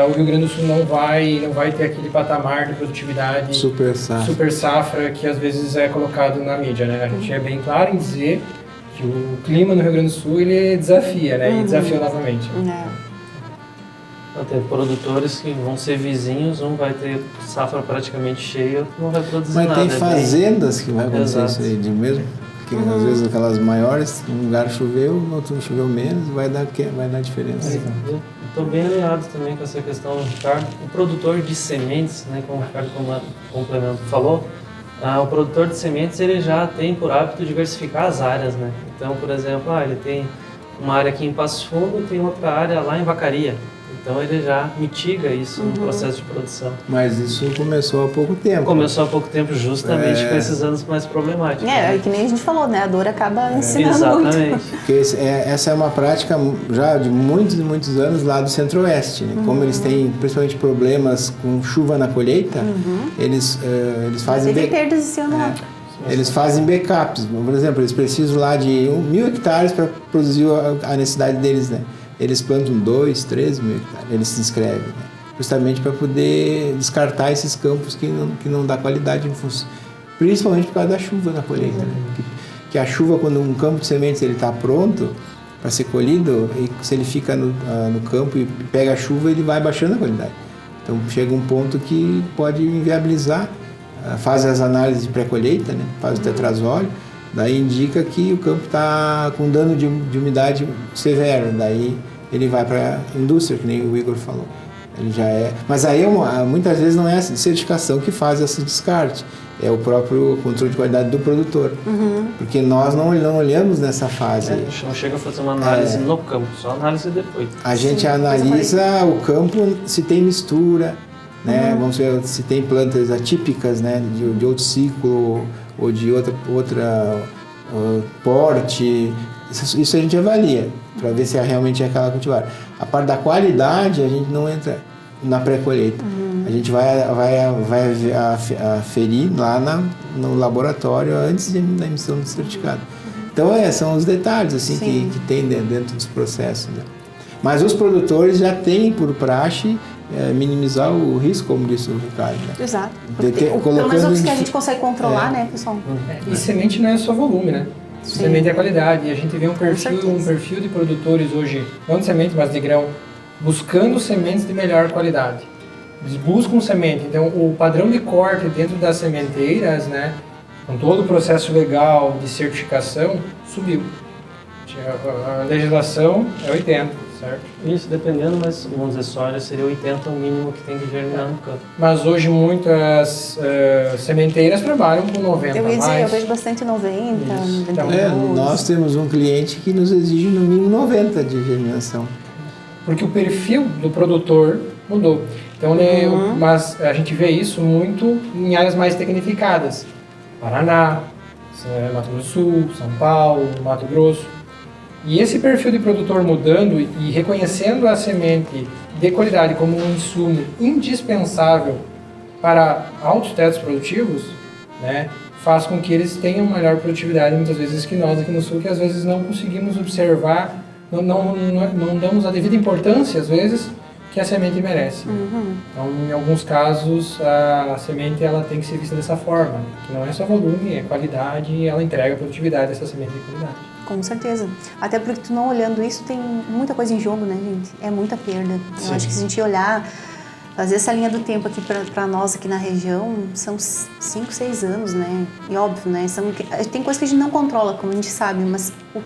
o Rio Grande do Sul não vai ter aquele patamar de produtividade super safra que às vezes é colocado na mídia, né? A gente é bem claro em dizer que o clima no Rio Grande do Sul ele desafia, né? E desafia novamente. Vai ter produtores que vão ser vizinhos, um vai ter safra praticamente cheia, outro não vai produzir nada. Mas tem fazendas que vai acontecer Exato. isso aí, de mesmo. Porque às vezes aquelas maiores, um lugar choveu, no outro choveu menos, vai dar diferença. Estou bem alinhado também com essa questão, Ricardo. O produtor de sementes, né, como o Ricardo complemento falou, o produtor de sementes ele já tem por hábito diversificar as áreas, né? Então, por exemplo, ele tem uma área aqui em Passo Fundo, tem outra área lá em Vacaria. Então ele já mitiga isso no processo de produção. Mas isso começou há pouco tempo. Começou há pouco tempo justamente com esses anos mais problemáticos. É que nem a gente falou, né? A dor acaba ensinando Exatamente. muito. Porque essa é uma prática já de muitos e muitos anos lá do Centro-Oeste. Né? Como eles têm principalmente problemas com chuva na colheita, eles fazem... Teve perdas esse ano lá. Eles fazem backups. Por exemplo, eles precisam lá de 1.000 hectares para produzir a necessidade deles, né? Eles plantam 2, 3 mil hectares, eles se inscrevem, né? Justamente para poder descartar esses campos que não dá qualidade, principalmente por causa da chuva na colheita. Né? Que a chuva, quando um campo de sementes está pronto para ser colhido, e se ele fica no campo e pega a chuva, ele vai baixando a qualidade. Então chega um ponto que pode inviabilizar, faz as análises de pré-colheita, né? Faz o tetrazóleo, daí indica que o campo está com dano de umidade severo, daí ele vai para a indústria, que nem o Igor falou. Ele já é, mas aí muitas vezes não é a certificação que faz esse descarte, é o próprio controle de qualidade do produtor, porque nós não olhamos nessa fase. A gente não chega a fazer uma análise no campo, só análise depois. A gente analisa o campo se tem mistura, né? Vamos ver se tem plantas atípicas, né? de outro ciclo ou de outra porte. Isso a gente avalia para ver se realmente é aquela cultivar. A parte da qualidade a gente não entra na pré-colheita. A gente vai aferir lá no laboratório antes da emissão do certificado. Então são os detalhes assim que tem dentro dos processos. Né? Mas os produtores já têm por praxe minimizar o risco, como disse o Ricardo. Né? Exato. Pelo menos os que a gente consegue controlar, né, pessoal? E semente não é só volume, né? Semente é qualidade. E a gente vê um perfil de produtores hoje, não de semente, mas de grão, buscando sementes de melhor qualidade. Eles buscam semente. Então, o padrão de corte dentro das sementeiras, né, com todo o processo legal de certificação, subiu. A legislação é 80, certo? Isso, dependendo, mas vamos dizer, soja seria 80 o mínimo que tem que germinar no campo. Mas hoje muitas sementeiras trabalham com 90 Eu ia dizer, mais. eu vejo bastante 90, Então, 92. Nós temos um cliente que nos exige no mínimo 90 de germinação. Porque o perfil do produtor mudou. Então, mas a gente vê isso muito em áreas mais tecnificadas. Paraná, Mato Grosso do Sul, São Paulo, Mato Grosso. E esse perfil de produtor mudando e reconhecendo a semente de qualidade como um insumo indispensável para altos tetos produtivos, né, faz com que eles tenham maior produtividade muitas vezes que nós aqui no Sul, que às vezes não conseguimos observar, não damos a devida importância, às vezes, que a semente merece. Então, em alguns casos, a semente ela tem que ser vista dessa forma, que não é só volume, é qualidade e ela entrega a produtividade dessa semente de qualidade. Com certeza. Até porque tu não olhando isso, tem muita coisa em jogo, né, gente? É muita perda. Eu acho que se a gente olhar, fazer essa linha do tempo aqui para nós aqui na região, são 5, 6 anos, né? E óbvio, né? Tem coisas que a gente não controla, como a gente sabe, mas o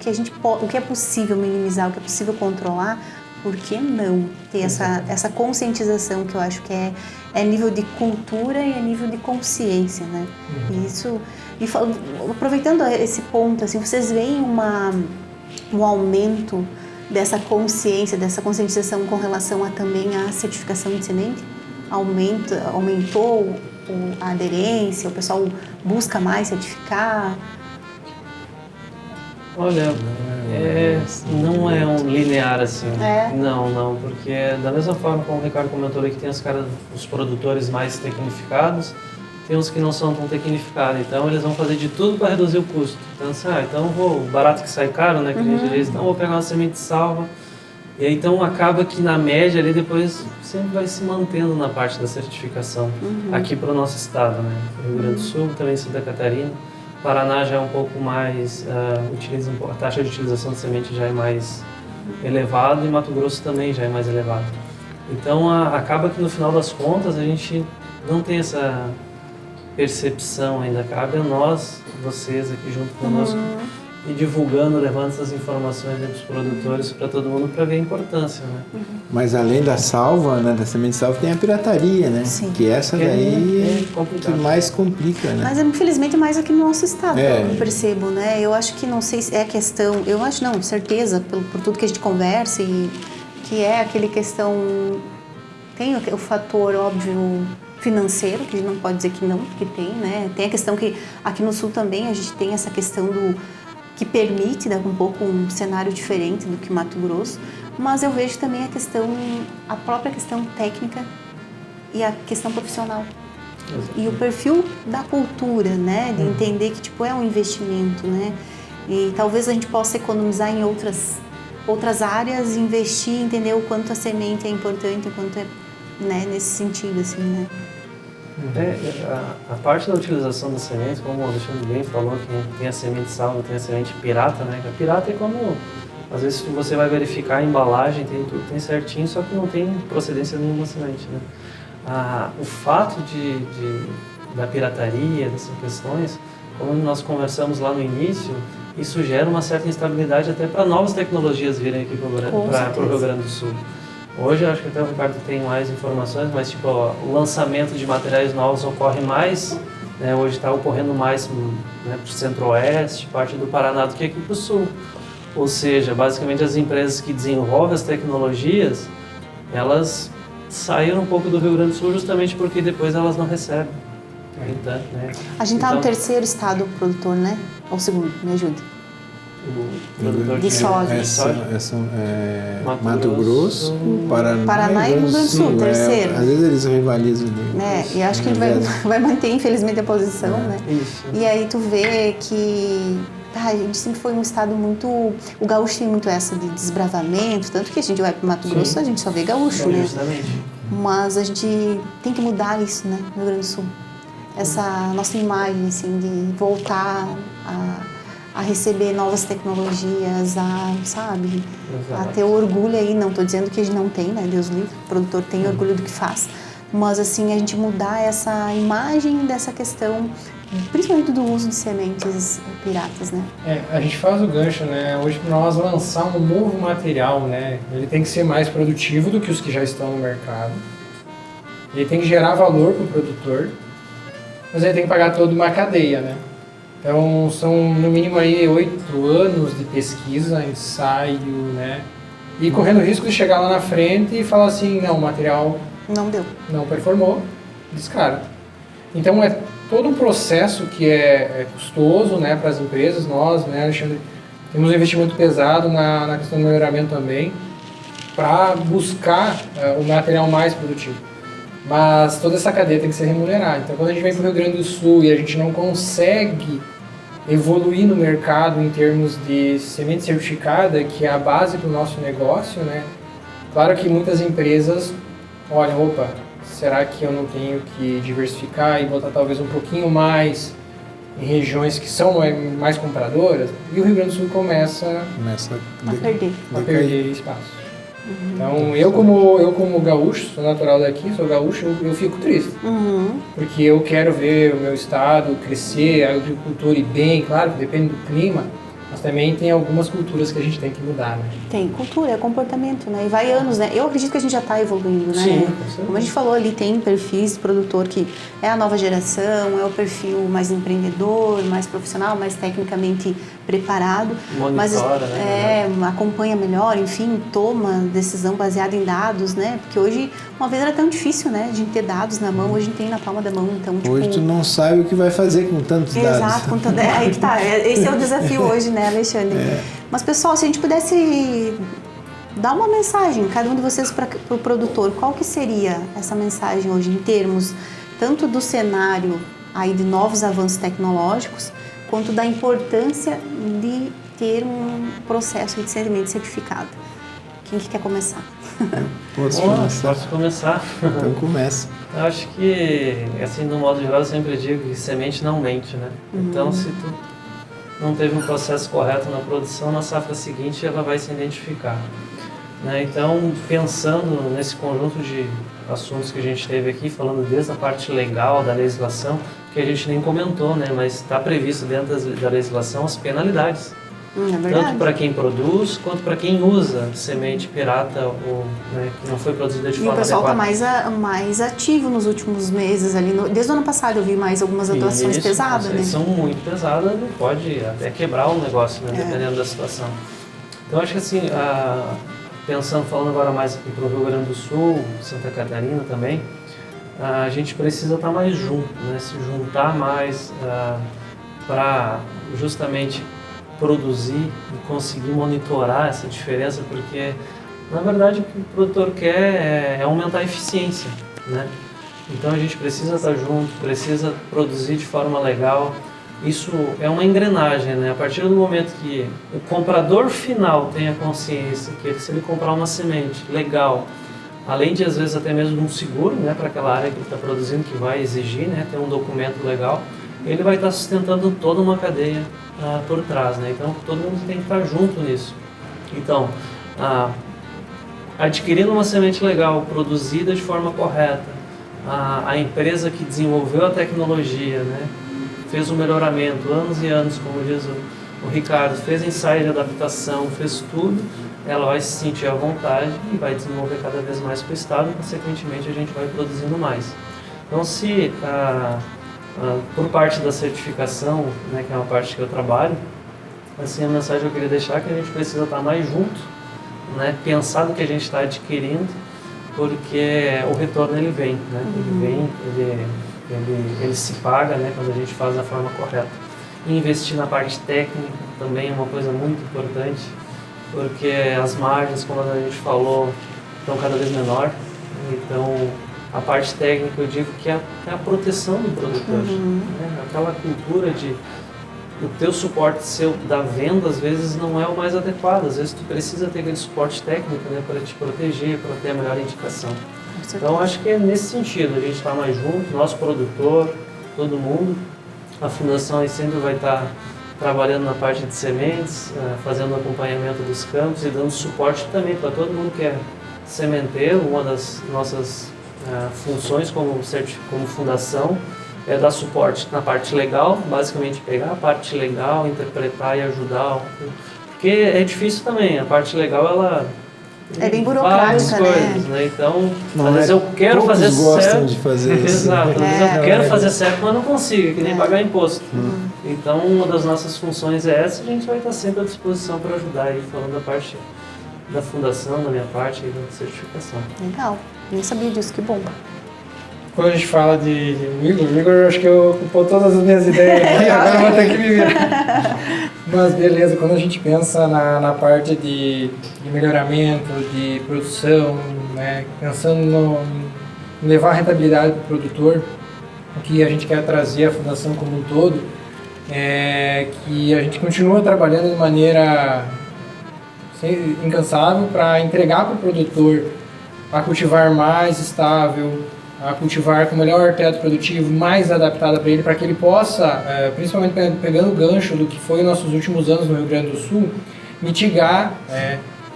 que é possível minimizar, o que é possível controlar, por que não ter essa conscientização que eu acho que é nível de cultura e é nível de consciência, né? E isso... E aproveitando esse ponto, assim, vocês veem um aumento dessa consciência, dessa conscientização com relação também à certificação de semente? Aumentou a aderência, o pessoal busca mais certificar? Olha, não é um linear assim. Não, porque da mesma forma como o Ricardo comentou ali que tem os produtores mais tecnificados, tem uns que não são tão tecnificados, então eles vão fazer de tudo para reduzir o custo. Então, então o barato que sai caro, né, que a gente diz, então vou pegar uma semente salva. E aí, então acaba que na média ali depois sempre vai se mantendo na parte da certificação aqui para o nosso estado, né? Rio Grande do Sul, também Santa Catarina. Paraná já é um pouco mais, a taxa de utilização de semente já é mais elevada e Mato Grosso também já é mais elevada. Então acaba que no final das contas a gente não tem percepção ainda, cabe a nós, vocês aqui junto conosco, e divulgando, levando essas informações entre os produtores para todo mundo para ver a importância, né? Mas além da salva, né, da semente salva, tem a pirataria, né? Sim. Que essa daí é complicado. que mais complica, né? Mas infelizmente mais aqui no nosso estado, É. eu percebo, né? Eu acho que não sei se é questão, eu acho não, certeza, por tudo que a gente conversa e que é aquele questão, tem o fator óbvio financeiro, que a gente não pode dizer que não, porque tem, né? Tem a questão que aqui no sul também a gente tem essa questão do que permite, né, um pouco um cenário diferente do que Mato Grosso, mas eu vejo também a própria questão técnica e a questão profissional. E o perfil da cultura, né, de entender que tipo é um investimento, né, e talvez a gente possa economizar em outras áreas, investir, entender o quanto a semente é importante, o quanto é, né, nesse sentido, assim, né. A parte da utilização das sementes, como o Alexandre bem falou, que tem a semente salva, tem a semente pirata, né? A pirata é como, às vezes você vai verificar a embalagem, tem tudo tem certinho, só que não tem procedência nenhuma semente, né? O fato da pirataria, dessas questões, como nós conversamos lá no início, isso gera uma certa instabilidade até para novas tecnologias virem aqui para o Rio Grande do Sul. Hoje, eu acho que até o Ricardo tem mais informações, mas tipo, o lançamento de materiais novos ocorre mais, né, hoje está ocorrendo mais, né, para o centro-oeste, parte do Paraná, do que aqui para o sul. Ou seja, basicamente as empresas que desenvolvem as tecnologias, elas saíram um pouco do Rio Grande do Sul justamente porque depois elas não recebem. Então, né? A gente está no terceiro estado produtor, né? Ou segundo, me ajude. O produtor De soja. Essa Mato Grosso, Paraná e Rio Grande do Sul, terceiro. Às vezes eles rivalizam. Né? E acho que ele vai manter, infelizmente, a posição, né? Isso. E aí tu vê que a gente sempre foi um estado muito... O gaúcho tem muito essa de desbravamento, tanto que a gente vai para o Mato Grosso, a gente só vê gaúcho, né? Justamente. Mas a gente tem que mudar isso, né? No Rio Grande do Sul. Essa nossa imagem, assim, de voltar a receber novas tecnologias, sabe? A ter orgulho aí, não estou dizendo que a gente não tem, né? Deus livre, o produtor tem orgulho do que faz, mas assim, a gente mudar essa imagem dessa questão, principalmente do uso de sementes piratas, né? A gente faz o gancho, né? Hoje para nós lançar um novo material, né? Ele tem que ser mais produtivo do que os que já estão no mercado. Ele tem que gerar valor para o produtor, mas ele tem que pagar toda uma cadeia, né? Então, são no mínimo aí 8 anos de pesquisa, ensaio, né? E correndo o risco de chegar lá na frente e falar assim, não, o material não deu, não performou, descarta. Então, é todo um processo que é custoso, né, para as empresas. Nós, né, Alexandre, temos um investimento pesado na questão do melhoramento também, para buscar o material mais produtivo. Mas toda essa cadeia tem que ser remunerada. Então, quando a gente vem para o Rio Grande do Sul e a gente não consegue evoluir no mercado em termos de semente certificada, que é a base para o nosso negócio, né? Claro que muitas empresas olham, opa, será que eu não tenho que diversificar e botar talvez um pouquinho mais em regiões que são mais compradoras? E o Rio Grande do Sul começa a perder espaço. Então, eu como gaúcho, sou natural daqui, sou gaúcho, eu fico triste. Porque eu quero ver o meu estado crescer, a agricultura ir bem, claro que depende do clima, mas também tem algumas culturas que a gente tem que mudar, né? Tem cultura, é comportamento, né? E vai anos, né? Eu acredito que a gente já está evoluindo, né? Sim, como a gente falou ali, tem perfis de produtor que é a nova geração, é o perfil mais empreendedor, mais profissional, mais tecnicamente preparado. Monitora, né? Acompanha melhor, enfim, toma decisão baseada em dados, né? Porque hoje, uma vez era tão difícil, né? De ter dados na mão, hoje a gente tem na palma da mão, então, tipo... Hoje tu não sabe o que vai fazer com tantos dados. Exato, com tanto... aí que tá, esse é o desafio hoje, né, Alexandre? Mas, pessoal, se a gente pudesse dar uma mensagem, cada um de vocês, para o produtor, qual que seria essa mensagem hoje, em termos tanto do cenário aí de novos avanços tecnológicos, quanto da importância de ter um processo de semente certificado? Quem que quer começar? Posso começar? Então começa. Eu acho que, assim, no modo geral, eu sempre digo que semente não mente, né? Então, se tu não teve um processo correto na produção, na safra seguinte ela vai se identificar, né? Então, pensando nesse conjunto de assuntos que a gente teve aqui, falando desde a parte legal da legislação, que a gente nem comentou, né? Mas está previsto dentro da legislação as penalidades. É verdade. Tanto para quem produz, quanto para quem usa semente pirata ou né, que não foi produzida de E o forma pessoal adequada. está mais ativo nos últimos meses ali. Desde o ano passado eu vi mais algumas atuações Isso, pesadas, né? são muito pesadas, pode até quebrar o negócio, né, dependendo da situação. Então acho que assim, falando agora mais aqui para o Rio Grande do Sul, Santa Catarina também, a gente precisa estar mais junto, né, se juntar mais para justamente produzir e conseguir monitorar essa diferença, porque na verdade o que o produtor quer é aumentar a eficiência, né? Então a gente precisa estar junto, precisa produzir de forma legal. Isso é uma engrenagem, né? A partir do momento que o comprador final tenha consciência que se ele comprar uma semente legal, além de às vezes até mesmo um seguro, né, para aquela área que ele está produzindo, que vai exigir, né, ter um documento legal, ele vai estar sustentando toda uma cadeia por trás, né? Então todo mundo tem que estar junto nisso. Então, adquirindo uma semente legal, produzida de forma correta, a empresa que desenvolveu a tecnologia, né, fez um melhoramento, anos e anos, como diz o Ricardo, fez ensaio de adaptação, fez tudo, ela vai se sentir à vontade e vai desenvolver cada vez mais para o estado, e consequentemente a gente vai produzindo mais. Então, se por parte da certificação, né, que é uma parte que eu trabalho, assim, a mensagem que eu queria deixar é que a gente precisa estar mais junto, né, pensar no que a gente está adquirindo, porque o retorno ele vem, né, ele se paga, né, quando a gente faz da forma correta. E investir na parte técnica também é uma coisa muito importante, porque as margens, como a gente falou, estão cada vez menor. Então, a parte técnica eu digo que é a proteção do produtor, né? Aquela cultura de o teu suporte seu da venda às vezes não é o mais adequado, às vezes tu precisa ter aquele suporte técnico, né, para te proteger, para ter a melhor indicação. Então acho que é nesse sentido, a gente está mais junto, nosso produtor, todo mundo, a fundação aí sempre vai estar trabalhando na parte de sementes, fazendo acompanhamento dos campos e dando suporte também para todo mundo que é sementeiro. Uma das nossas funções como fundação é dar suporte na parte legal, basicamente pegar a parte legal, interpretar e ajudar, porque é difícil também, a parte legal ela é bem burocrática, coisas, né? Então, não às vezes eu quero fazer certo. Gostam de fazer isso. Exato, às vezes eu quero fazer certo, mas não consigo, que nem pagar imposto. Então, uma das nossas funções é essa, a gente vai estar sempre à disposição para ajudar aí, falando da parte da fundação, da minha parte e da certificação. Legal, nem sabia disso, que bom. Quando a gente fala de o Igor acho que ocupou todas as minhas ideias aqui, agora eu vou ter que me virar. Mas beleza, quando a gente pensa na parte de melhoramento, de produção, né, pensando em levar a rentabilidade para o produtor, o que a gente quer trazer à fundação como um todo, é que a gente continua trabalhando de maneira incansável para entregar para o produtor a cultivar mais estável, a cultivar com melhor teto produtivo, mais adaptada para ele, para que ele possa, principalmente pegando o gancho do que foi nossos últimos anos no Rio Grande do Sul, mitigar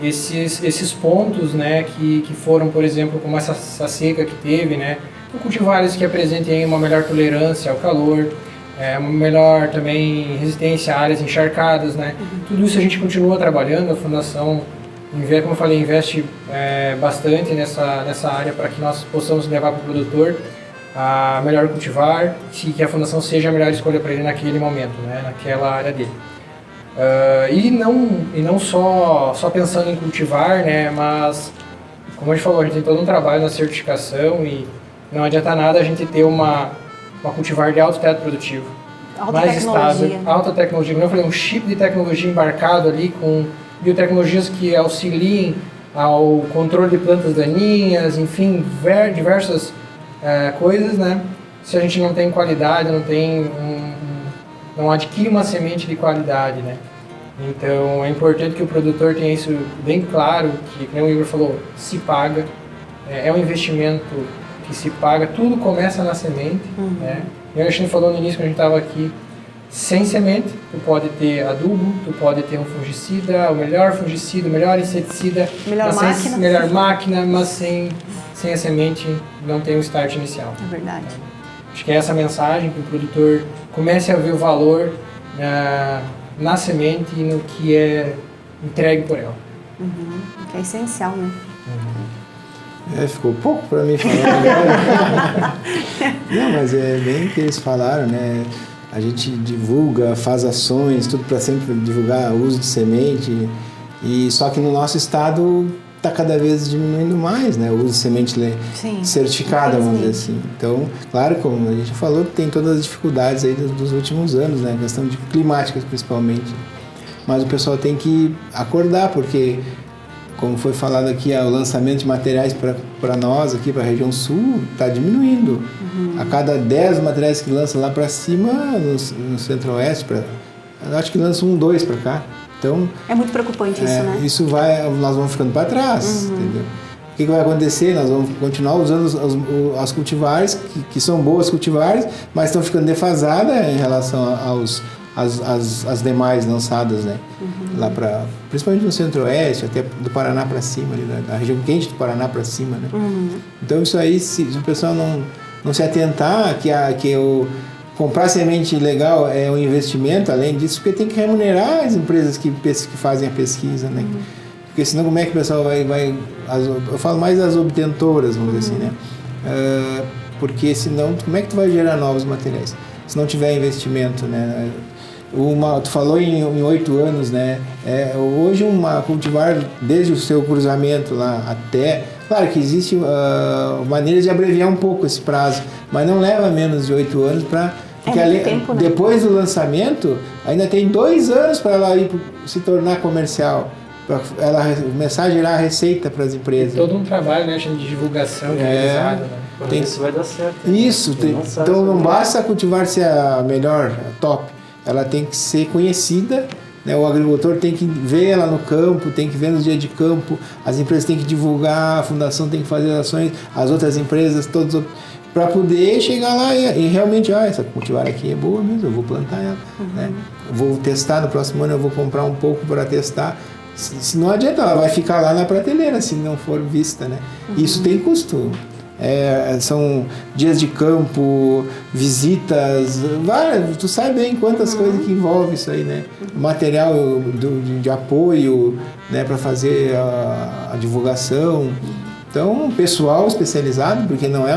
esses pontos, né, que foram, por exemplo, como essa seca que teve, né, cultivares que apresentem uma melhor tolerância ao calor, uma melhor também resistência a áreas encharcadas, né. Tudo isso a gente continua trabalhando, a Fundação, como eu falei, investe bastante nessa área para que nós possamos levar para o produtor a melhor cultivar, que a Fundação seja a melhor escolha para ele naquele momento, né, naquela área dele. E não só pensando em cultivar, né, mas, como a gente falou, a gente tem todo um trabalho na certificação e não adianta nada a gente ter uma cultivar de alto teto produtivo, mais estável, alta tecnologia. Como eu falei, um chip de tecnologia embarcado ali com biotecnologias que auxiliem ao controle de plantas daninhas, enfim, diversas coisas, né? Se a gente não tem qualidade, não adquire uma semente de qualidade, né? Então é importante que o produtor tenha isso bem claro, que como o Igor falou, se paga, é um investimento que se paga, tudo começa na semente, né? E a gente falou no início, quando a gente estava aqui, sem semente, tu pode ter adubo, tu pode ter um fungicida, o melhor inseticida, melhor máquina, mas sem sem a semente não tem um start inicial. É verdade. Acho que é essa mensagem, que o produtor comece a ver o valor na semente e no que é entregue por ela. Que é essencial, né? Ficou pouco para mim falar agora. Não, mas é bem o que eles falaram, né? A gente divulga, faz ações, tudo para sempre divulgar o uso de semente. E só que no nosso estado está cada vez diminuindo mais, né? O uso de semente certificada, vamos dizer assim. Então, claro, como a gente falou, tem todas as dificuldades aí dos últimos anos, né? A questão de climáticas principalmente. Mas o pessoal tem que acordar, porque, como foi falado aqui, o lançamento de materiais para nós, aqui para a região sul, está diminuindo. A cada 10 materiais que lançam lá para cima, no centro-oeste, acho que lançam 1, 2 para cá. Então, é muito preocupante isso, né? Nós vamos ficando para trás, entendeu? O que vai acontecer? Nós vamos continuar usando as cultivares, que são boas cultivares, mas estão ficando defasadas em relação às demais lançadas, né? Lá principalmente no centro-oeste, até do Paraná para cima, ali, da região quente do Paraná para cima, né? Então isso aí, se o pessoal não se atentar, que comprar semente legal é um investimento, além disso, porque tem que remunerar as empresas que fazem a pesquisa, né? Porque senão como é que o pessoal vai eu falo mais das obtentoras, vamos dizer assim, né? Porque senão, como é que tu vai gerar novos materiais? Se não tiver investimento, né? Tu falou em 8 anos, né? Hoje uma cultivar, desde o seu cruzamento lá até... Claro que existe maneiras de abreviar um pouco esse prazo, mas não leva menos de 8 anos para... Porque tempo, né? Depois do lançamento, ainda tem 2 anos para ela se tornar comercial, para ela começar a gerar receita para as empresas. Todo um trabalho, né, de divulgação realizado, né? Isso vai dar certo. Isso, então não basta cultivar ser a melhor, a top, ela tem que ser conhecida, né? O agricultor tem que ver ela no campo, tem que ver nos dias de campo, as empresas têm que divulgar, a fundação tem que fazer ações, as outras empresas, todos... para poder chegar lá e realmente, essa cultivar aqui é boa mesmo, eu vou plantar ela, né? Vou testar, no próximo ano eu vou comprar um pouco para testar. Se não adianta, ela vai ficar lá na prateleira se não for vista, né? Isso tem custo. São dias de campo, visitas, tu sabe bem quantas coisas que envolve isso aí, né? Material de apoio, né, para fazer a divulgação. Então, pessoal especializado, porque não é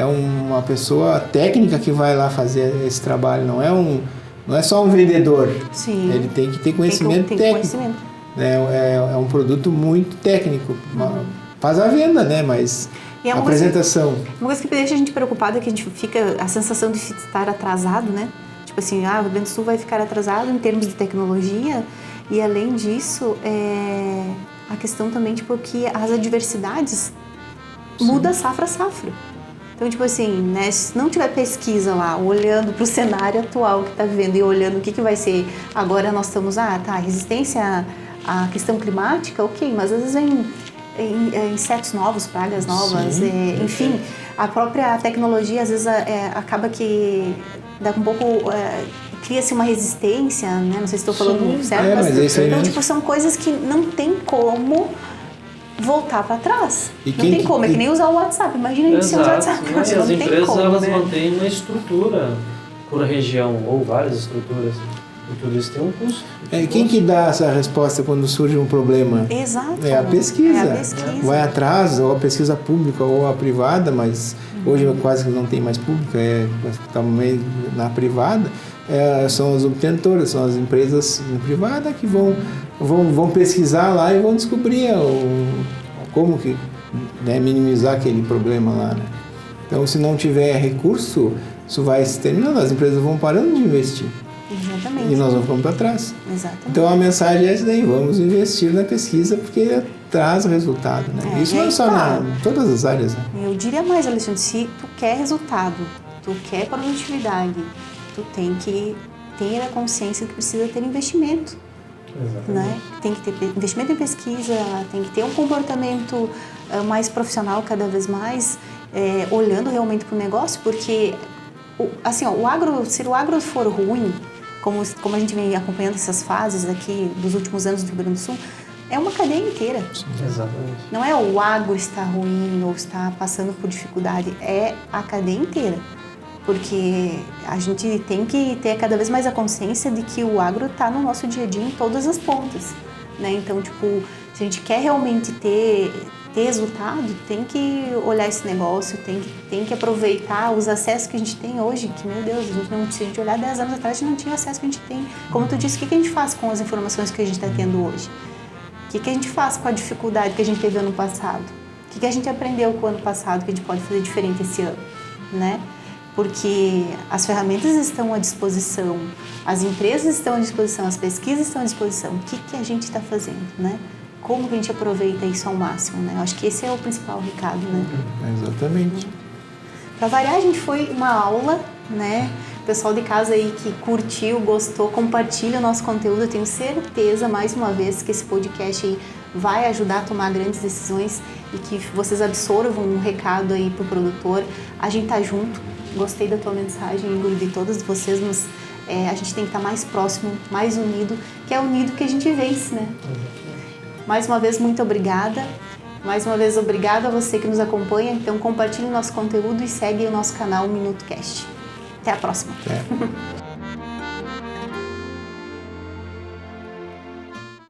uma pessoa técnica que vai lá fazer esse trabalho, não é só um vendedor. Sim. Ele tem que ter conhecimento técnico. É um produto muito técnico. Faz a venda, né? Mas a apresentação. Uma coisa que deixa a gente preocupada é que a gente fica a sensação de estar atrasado, né? Tipo assim, o Rio Grande do Sul vai ficar atrasado em termos de tecnologia, e além disso, a questão também, tipo, que as adversidades mudam safra a safra. Então, tipo assim, né, se não tiver pesquisa lá, olhando para o cenário atual que está vivendo e olhando o que vai ser, agora nós estamos, resistência à questão climática, ok, mas às vezes vem insetos novos, pragas novas, enfim, a própria tecnologia às vezes acaba que dá um pouco... cria-se uma resistência, né? Não sei se estou falando certo, mas é isso aí então, mesmo. tipo, são coisas que não tem como voltar para trás. Não tem como, é que nem usar o WhatsApp. Imagina a gente sem usar o WhatsApp. Não, as empresas, elas mantêm uma estrutura por região, ou várias estruturas. E tudo isso tem um custo. Quem que dá essa resposta quando surge um problema? Exato. É a pesquisa. É a pesquisa. Vai atrás, ou a pesquisa pública ou a privada, mas hoje quase que não tem mais pública, está meio na privada. São as obtentoras, são as empresas privadas que vão pesquisar lá e vão descobrir como que, né, minimizar aquele problema lá, né? Então, se não tiver recurso, isso vai se terminando, as empresas vão parando de investir. Exatamente. E nós vamos para trás. Exatamente. Então, a mensagem é essa daí, vamos investir na pesquisa porque traz resultado, né? Isso não é só em todas as áreas, né? Eu diria mais, Alexandre, se tu quer resultado, tu quer produtividade, tu tem que ter a consciência que precisa ter investimento. Né? Tem que ter investimento em pesquisa, tem que ter um comportamento mais profissional cada vez mais, olhando realmente para o negócio, porque assim, se o agro for ruim, como a gente vem acompanhando essas fases aqui dos últimos anos do Rio Grande do Sul, é uma cadeia inteira. Exatamente. Não é o agro está ruim ou está passando por dificuldade, é a cadeia inteira. Porque a gente tem que ter cada vez mais a consciência de que o agro está no nosso dia a dia em todas as pontas, né? Então, tipo, se a gente quer realmente ter resultado, tem que olhar esse negócio, tem que aproveitar os acessos que a gente tem hoje, que, meu Deus, se a gente olhar 10 anos atrás, a gente não tinha o acesso que a gente tem. Como tu disse, o que a gente faz com as informações que a gente está tendo hoje? O que a gente faz com a dificuldade que a gente teve ano passado? O que a gente aprendeu com o ano passado que a gente pode fazer diferente esse ano, né? Porque as ferramentas estão à disposição, as empresas estão à disposição, as pesquisas estão à disposição. O que a gente está fazendo, né? Como que a gente aproveita isso ao máximo, né? Eu acho que esse é o principal recado, né? Exatamente. Para variar, a gente foi uma aula, né? O pessoal de casa aí que curtiu, gostou, compartilha o nosso conteúdo. Eu tenho certeza, mais uma vez, que esse podcast aí vai ajudar a tomar grandes decisões e que vocês absorvam um recado aí pro produtor. A gente tá junto. Gostei da tua mensagem, Igor, de todos vocês, mas a gente tem que estar mais próximo, mais unido, que é unido que a gente vence, né? Mais uma vez, muito obrigada. Mais uma vez, obrigada a você que nos acompanha. Então, compartilhe o nosso conteúdo e segue o nosso canal Minuto Cast. Até a próxima.